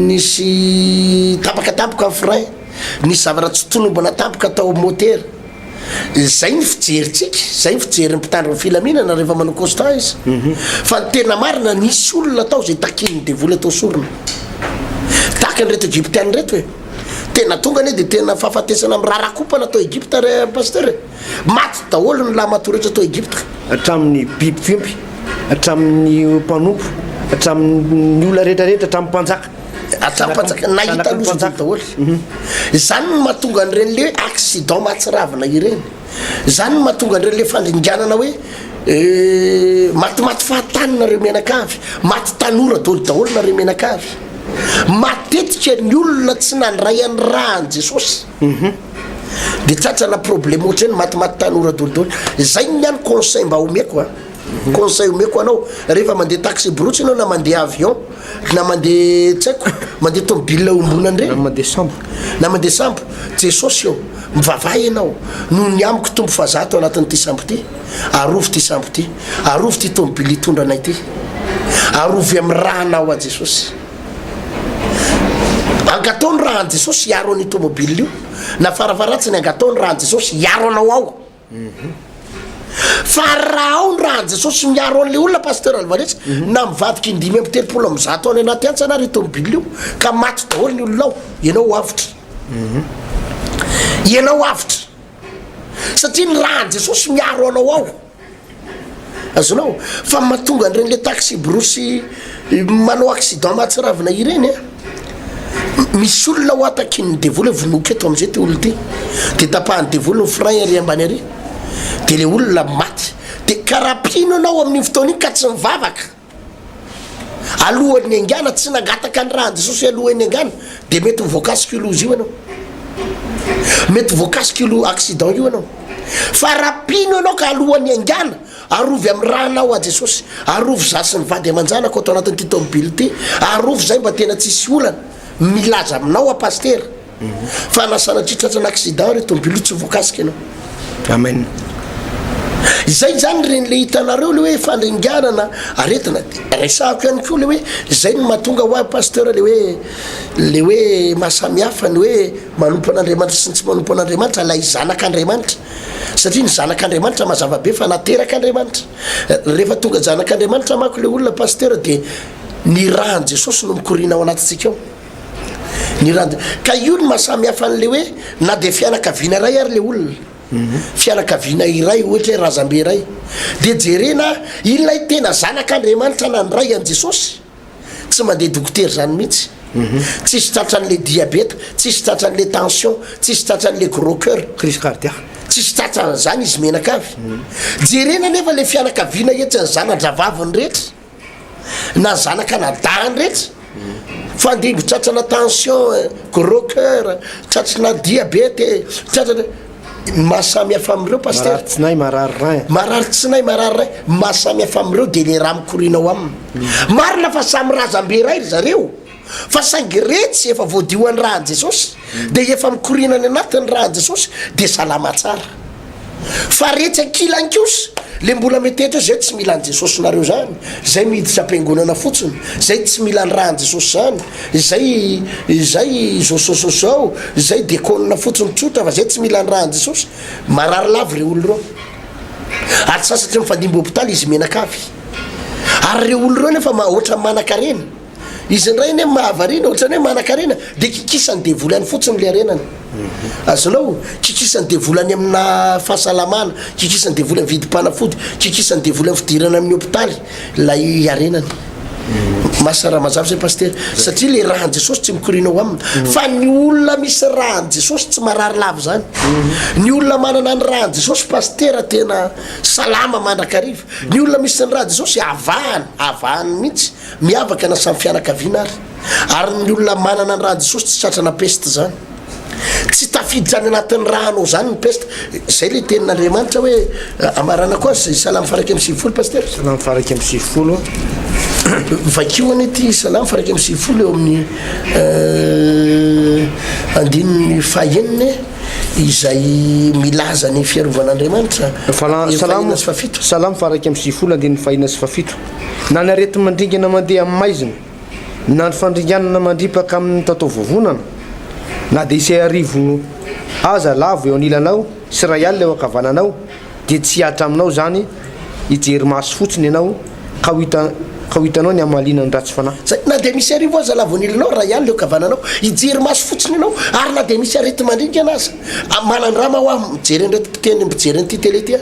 nisy tapakatapaka amin'ny frein nisy zavatra tsy tonombo natapaka atao moteur zay ny fijeritsika zay ny fijery ny mpitandro ny filaminana rehefa manao constat izy fa ny tena marina nisy olona atao zay takin'ny devoly atao sorona tahaka ny reto egyptiany reto tena tonga ne de tena fahafatesana amin'ny rarakopana atao Egypte re pasteur maty daholo ny laha matoretra atao Egypte hatramin'ny biby fiompy hatramin'ny mpanompo hatramin'ny olona rehetrarehetra hatramin'ny mpanjaka atrapanjaka nahita loza daholo zany no mahatonga an'ireny le accident mahatsiravina ireny zany no mahatonga an'ireny le fandringanana hoe matimaty fahatanina reo menakavy maty tanora daholo nareo menakavy matetika ny olona tsy nandray any raha any Jesosy de tsatrana problème ohatra ny matimaty tanora daholo zay ny any conseil mba omeko conseil omeko anao rehefa mandeha taxi brotsy anao na mandeha avion na mandeha tsaiko mandeha tomobile ombonany reny na mandeha sambo Jesosy eo mivavay ianao no ny amiko tombo fazato anatin'ity sambo ty arovy ty sambo ty arovy ty tomobile hitondra anay ty arovy amin'ny raha anao a Jesosy angataony raha an Jesosy hiaro an'y tomobile io na faravaratsiny angataony raha an Jesosy hiaro anao ao fa raha ao ny raha an Jesosy miaro an'le olona pasteur Alvaresy na mivadika indimy amby telopolo amby zato any anaty antsanary tomobile io ka maty daholo ny olona ao ianao avitra satria ny raha an Jesosy miaro anao ao azonao fa mahatonga an'ireny le taxi brosy manao accident mahatsiravina ireny misy olona ho atakin'ny devoly vonoky eto am'izay ty olo ty de tapahany devoly ny frein ary ambany ary de le olona maty de karapino anao amin'ny fotoana iny ka tsy mivavaka alohan'ny angana tsy nangataka ny raha an Jesosy alohan'ny angana de mety voakasiky loza io anao mety voakasiky lo accident io anao fa rapino anao ka alohan'ny angana arovy amin'ny rahanao a jesosy arovy zasy ny vady aman-janako atao anatin'ity tomobily ty arovy zay mba tena tsisy olana milaza aminao a pastera fa nasanatritratra ny accident re tomobily tsy voakasika anao amen zay zany reny le hitanareo le hoe fandringanana aretina resahako ihany koa le hoe zay no mahatonga ho a pasteur le hoe mahasamihafa ny hoe manompo an'andriamanitra sy ny tsy manompo an'andriamanitra la izanak'andriamanitra satria ny zanak'andriamanitra mazava be fa naterak'andriamanitra rehefa tonga zanak'andriamanitra mako le olona pasteur dia ny rahan jesosy no mikorina ao anatintsika ao ny rahan ka io ny mahasamihafa n'le hoe na dia fianakaviana ray ary le olona fianakaviana iray ohatra hoe razambe iray dia jerena ilay tena zanak'andriamanitra na nyray an jesosy tsy mandeha dokotera zany mihitsy tsisy tratran'le diabeta tsisy tratran'le tension tsisy tratran'le gros cœur crise cardiaque tsisy tratran'zany izy menakavy jerena nefa le fianakaviana etsy ny zanadravaviny rehetra na zanaka nadany rehetra fandimbo tratrana tension gros cœur tratrana diabete tratrana mahasamihafa am'ireo pasteur tsinay marary ray marary tsinay marary ray mahasamihafa am'ireo dia le raha mikorinao aminy marina fa samy razambe ray ry zareo fa saingy retsy efa voadioan'ny rahan jesosy dia efa mikorinany anatin'ny rahan jesosy dia salama tsara fa retsy ankilany kosa le mbola metehitra zay tsy mila an jesosy nareo zany zay miditra ampiangonana fotsiny zay tsy mila ny rahan jesosy zany zay zosososao zay dekonina fotsiny tsotra fa zay tsy mila ny rahan jesosy marary lavy re olo reo ary sasatry mifandimbo hopitaly izy menakavy ary re olo reo nefa oatra manakarena izy ndray ne mahavarina ohatrany hoe manakarena dia kikisany devolany fotsiny le arenany azonao kikisany devolany amina fahasalamana kikisany devolany vidim-panafody kikisany devolany fidirana amin'ny hopitaly la arenany masara mazava zay pasteur satria le rahan jesosy tsy mikorinao aminy fa ny olona misy rahan jesosy tsy marary lavy zany ny olona manana ny rahan jesosy pasteur tena salama mandrakariva ny olona misy ny rahan jesosy avahany mihitsy miavaka na samy fianakaviana ary ny olona manana ny rahan jesosy tsy tratrana peste zany tsy tafiditra any anatin'ny rahanao zany ny peste zay le tenin'andriamanitra hoe amarana koa salamy faraky amin'ny sivifolo pasteur salamy faraky amin'ny sivifolo vakio any ty salamy faraky amin'ny sivifolo eo amin'ny andininy fahaeniny izay milaza ny fiarovan'andriamanitra salamy faraky amin'ny sivifolo andininy fahaenina sy fahafito na ny arety mandringana mandeha amin'ny maizina na ny fandringanana mandripaka amin'ny tatao vovonana na dia isay arivo aza lavo eo anilanao sy ray alina eo ankavananao dia tsy hatra aminao zany hijery maso fotsiny ianao ka hitanao ny amalinany ratsy fanahy na dia misy arivo aza lavo anilanao ray alina eo ankavananao hijery maso fotsiny ianao ary na dia misy arety mandringana aza manany raha ma ho mijery an'retiteny mijery an'ity tele ty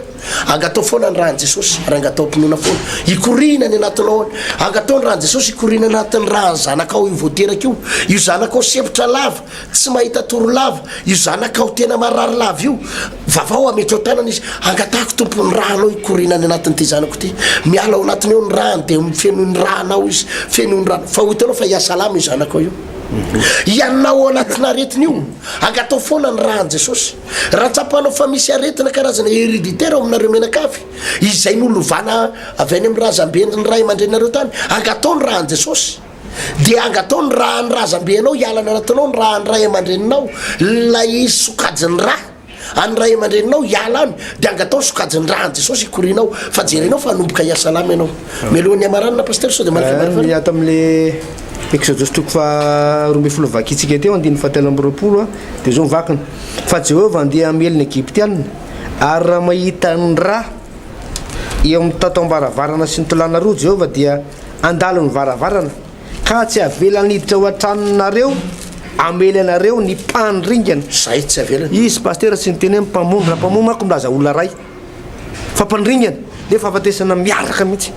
angatao foana ny rahan jesosy ary angatao mpinoana foana ikorinany anatinao any angatao ny rahan jesosy ikorina anatin'ny raha zanakao io voateraka io zanakao sepotra lava tsy mahita toro lava io zanakao tena marary lava io vavao ametry ao tanana izy angatako tompony rahanao ikorinany anatin'ity zanako ty miala ao anatiny eo ny rahany dia feno'ny rahanao izy feno'ny rahana fa hitanao fa hiasalama io zanakao io ianao anatina aretiny io angatao foana ny rahan jesosy raha tsapanao fa misy aretina karazana héréditaire ao aminareo menakavy izay nolovana avy any amin'ny razambe ny ray aman-drenareo tany angatao ny rahan jesosy dia angatao ny rahan'ny razambe anao hialana anatinao ny rahan'ny ray aman-dreninao lay sokajiny raha any ray aman-dreninao hiala any dia angatao sokajiny rahan jesosy ikorinao fa jerenao fa anomboka hiasalama ianao mialohan'ny amaranina pasteur sao dia ato amin'le exodus toko fa 12 vakitsika teo andiny fahatelo amby roapolo dia zao mivakina fa jehovah andeha ameliny egyptianina ary raha mahita ny raha eo amin'ny tatao-baravarana sy ny tolana roa jehovah dia andalo ny varavarana ka tsy avelany hiditra ho an-tranonareo amely anareo ny mpandringana zay tsy avelany izy pasteur sy ny teny hoe mpamono raha mpamono mako milaza olona ray fa mpandringana nefa afatesana miaraka mihitsy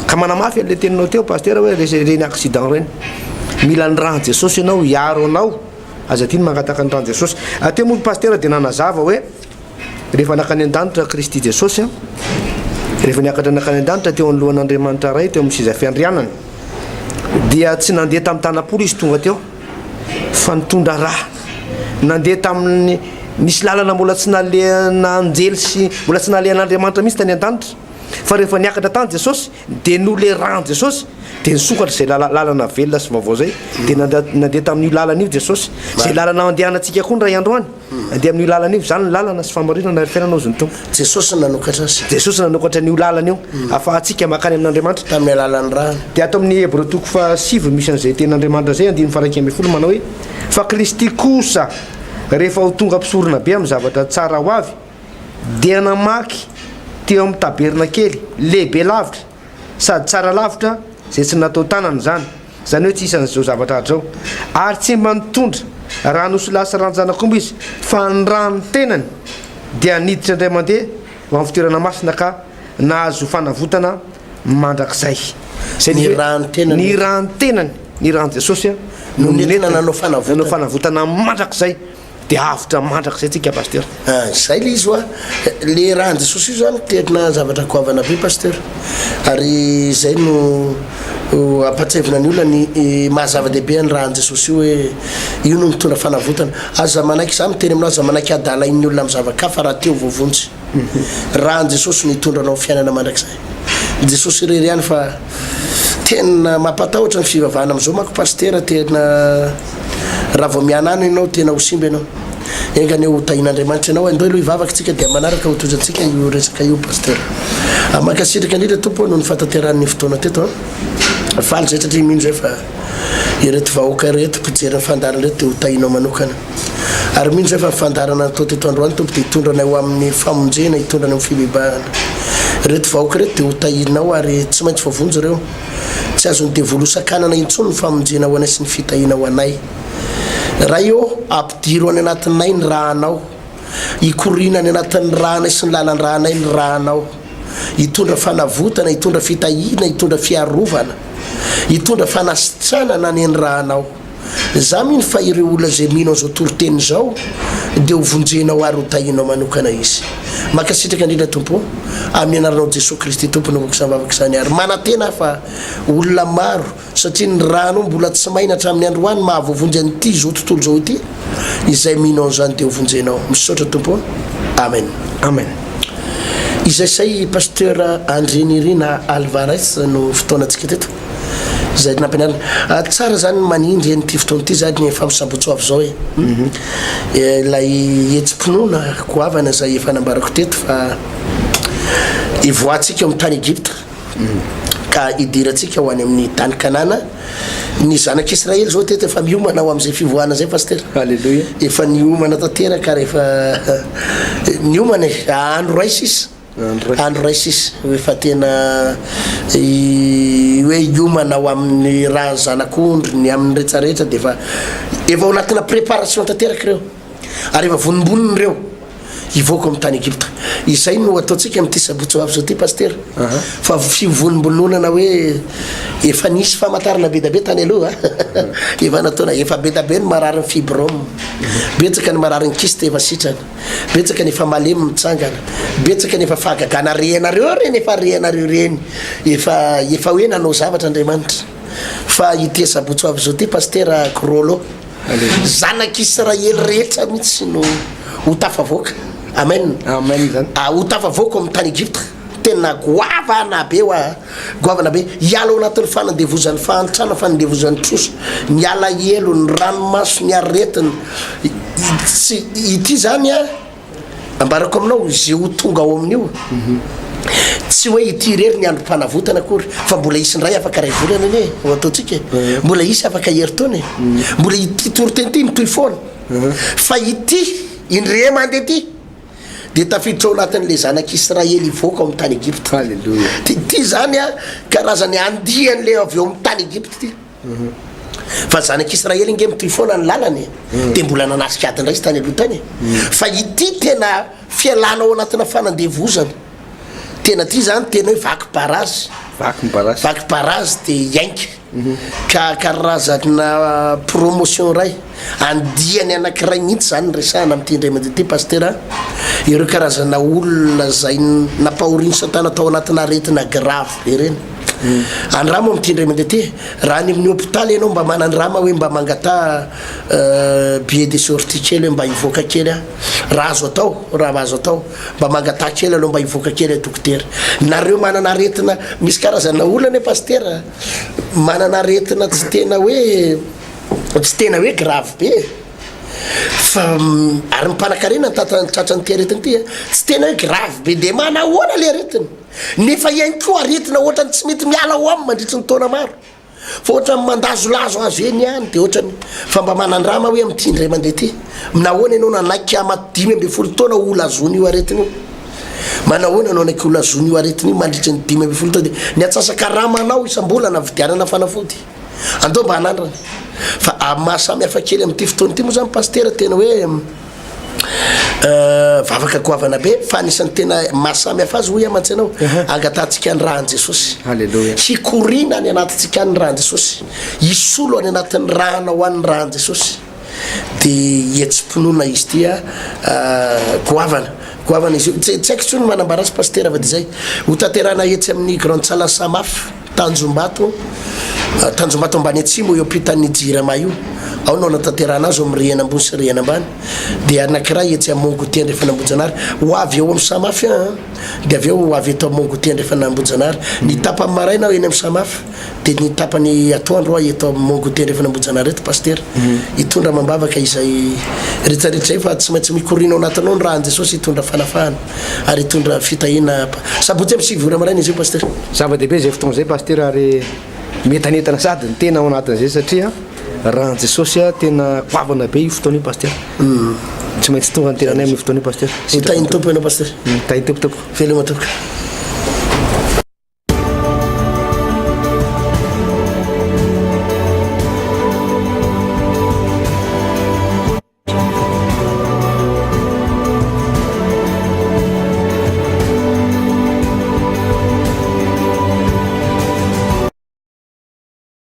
ka manamafy an'le teninao teo pasteur hoe reny accident reny mila ny rahan jesosy ianao hiaro anao aza ty ny mangataka ny rahan jesosy ateo moa pasteur dia nanazava hoe rehefa nakany an-danitra kristy jesosy rehefa niakatra nakany an-danitra teo anylohan'andriamanitra ray teo amin'ny siza fiandrianany dia tsy nandeha tamin'ny tanapolo izy tonga teo fa nitondra raha nandeha tamin'ny nisy lalana mbola tsy nalehana anjely sy mbola tsy nalehan'andriamanitra mihitsy tany an-danitra fa rehefa niakatra tany Jesosy de nole rano Jesosy de nisokatra zay lalana velona sy vaovao zay de nandeha tamin'io lalana io Jesosy zay lalana andehanantsika koa ny ray andro any andeha amin'io lalana io zany ny lalana sy famarinana na fiainana oziny tompo Jesosy nanokatra azy Jesosy nanokatra n'io lalana io afahantsika makany amin'Andriamanitra tamin'ny alalan'ny rano de ato amin'ny Hébreux toko fa 7 misy an'izay ten'Andriamanitra zay 1:12 manao hoe fa Kristy kosa rehefa ho tonga ampisorona be amin'ny zavatra tsara ho avy dia namaky teo amin'ny tabernakely lehibe lavitra sady tsara lavitra zay tsy natao tanana zany hoe tsy isan'izao zavatra zao ary tsy mba nitondra raha nosy lasa ranjanak'omby izy fa ny rano tenany dia niditra indray mandeha ho amin'ny fitoerana masina ka nahazo fanavotana mandrakizay zay ny rano tenany ny rano tenany ny rano Jesosy no nentina nanao fanavotana mandrakizay de avitra mandrakizay tsika pasteur zay le izy oa le rano Jesosy io zany terina zavatra goavana be pasteur ary zay no ampatsevina ny olona ny mahazava-dehibe ny rano Jesosy io hoe io no mitondra fanavotana aza manaiky za miteny aminao aza manaiky adalain'ny olona amin'ny zavakafa raha teo voavontsy rano Jesosy no hitondranao fiainana mandrakizay Jesosy irery ihany fa tena mampatahotra ny fivavahana am'izao manko pasteur tena raha vao miana any ianao tena ho simba ianao engany ho tahin'Andriamanitra ianao andao aloha hivavaka tsika dia manaraka ho tojantsika io resaka io pasteur makasitraka indrindra tompo noho ny fatateran'ny fotoana teto faly zay satria mino zay fa ireto vahoaka reto mpijery ny fandarana reto dia ho tahinao manokana ary mino zay fa fandarana natao teto androany tompo dia hitondrana ho amin'ny famonjena hitondrana amin'ny fibebahana reto vahoaka reto dia ho tahinao ary tsy maintsy voavonjy reo tsy azony devolosakanana intsony ny famonjena ho anay sy ny fitahina ho anay raha io ampidiro any anatinay ny rahanao ikorina any anatin'ny rahanay sy ny lalan'ny rahanay ny rahanao hitondra fanavotana hitondra fitahina hitondra fiarovana hitondra fanasitranana any ny rahanao za mino fa ireo olona zay mino an'izao toroteny zao dia ho vonjenao ary ho tahinao manokana izy makasitraka indrindra tompo amin'ny anaranao Jesosy Kristy tompo novakisavavaka izany ary manantena fa olona maro satria ny rano mbola tsy maina hatramin'ny androany mahavoavonjy an'ity zao tontolo zao ity izay mino an'izany dia ho vonjenao misaotra tompo amen amen izay say pasteur Andrenirina Alvarez no fotoanantsika teto zay nampianarana tsara zany manindry an'ity fotoana ity zany ny famosabotsoavy zao hoe lay etsim-pinoana goavana zay efa nambarako teto fa ivoatsika eo amin'ny tany Egypte ka idiratsika ho any amin'ny tany Kanana ny zanak'Israely zao teto efa miomana ho amin'izay fivoahana zay pasteur halleluja efa niomana tanteraka rehefa niomana andro raisy andro raisy efa tena hoe iomana ho amin'ny raha zanak'ondry ny amin'ny rehetrarehetra dia efa ho anatina préparation tanteraka reo ary efa vonimboniny reo ivoaka amin'ny tany Egypte izay no ataontsika amin'ity sabotsoavy zao ty pasteur fa fivonimbononana hoe efa nisy famantarana be da be tany aloha efa nataona efa be da be ny marary ny fibrome betsaka ny marary ny kyste efa sitrana betsaka ny efa malemy mitsangana betsaka ny efa fahagagana rehanareo reny efa rehanareo reny efa hoe nanao zavatra Andriamanitra fa ity sabotsoavy zao ty pasteur Krolo zanak'Israely rehetra mihitsy no ho tafavoaka amen zany ho tafavoaka amin'ny tany Egypte tena goavana be goavana be hiala ao anatin'ny fanandevozan'ny fahantrana fanandevozan'ny troso miala elo ny ranomaso ny aretiny ity zany ambarako aminao zay ho tonga ao amin'io tsy hoe ity rery ny andro mpanavotana akory fa mbola isy ndray afaka ray volana anie ho ataontsika mbola isy afaka heritony mbola ity toroteny ity mitoy foana fa ity indre mandeha ity dia tafiditra ao anatin'le zanak'Israely ivoaka ao amin'ny tany Egypte halleluja ty zany karazany andian'le avy eo amin'ny tany Egypte ty fa zanak'Israely inge mitoy foana ny lalany dia mbola nanasika ady indray sy tany aloha tany fa ity tena fialana ao anatina fanandevozana tena ty zany tena hoe vaky barazy dia iainka ka karazana promotion ray andiany anankiray mihitsy zany resahana amin'ity indray mandeha ty pasteur ireo karazana olona zay napahoriny satana atao anatina aretina grave be reny andrama mitindray mandeha ty raha ny amin'ny hôpitaly ianao mba manandrama hoe mba mangata billet de sortie kely hoe mba hivoaka kely a raha azo atao mba mangata kely aloha mba hivoaka kely dokotera nareo manana aretina misy karazana olana pasteur manana aretina tsy tena hoe grave be fa ary mipanakarena tratrany ty aretina ty tsy tena hoe grave be de manahoana le aretina nefa ihany koa aretina ohatrany tsy mety miala ho amin'ny mandritry ny taona maro fa ohatrany mandazolazo azo eny ihany de ohatrany fa mba manandrama hoe mitindray mandeha ty nahoana ianao nanaiky ama 15 taona olazony io aretina io manahoana anao naiky olazony io aretina io mandritry ny 15 taona de ny atsasaka ramanao isam-bolana vidianana fanafody andao mba hanandrana fa mahasamy hafa kely amin'ity fotoana ty moa zany pasteur tena hoe vavaka goavana be fa anisan'ny tena mahasamy hafa azy hoy amantsy anao angatantsika ny rahan Jesosy halleluja hikorina any anatintsika ny rahan Jesosy hisolo any anatin'ny rahana ho an'ny rahan Jesosy de ietsim-ponona izy tya goavana izy tsy haiko tsony manambara azy pasteur avy de zay ho tanterana etsy amin'ny grande salle samaf Tanjombato ambany atsimo eo ampitan'ny jirama io ao nao natanterana azy amin'ny rihana ambony sy rihana ambany de anakiray etsy amongo ty andrefa nambonjanary ho avy eo amin'ny samafy de avy eo ho avy eto amongo ty andrefa nambonjanary ny tapany maraina eny amin'ny samafy de ny tapany atoandro eto amongo ty andrefa nambonjanary eto pasteur hitondra mambavaka izay retsaretra fa tsy maintsy mikorina ao anatinao ny rahan Jesosy hitondra fanafahana ary hitondra fitahina sabotsy amin'ny 7 ora maraina izy io pasteur zava-dehibe zay fotoana zay pasteur ary metanetana sady ny tena ao anatin'izay satria rahan Jesosy tena goavana be io fotoana io pasteur tsy maintsy tonga ny tenanay amin'ny fotoana io pasteur hitahiny tompo ianao pasteur tahiny tompo veloma tompoka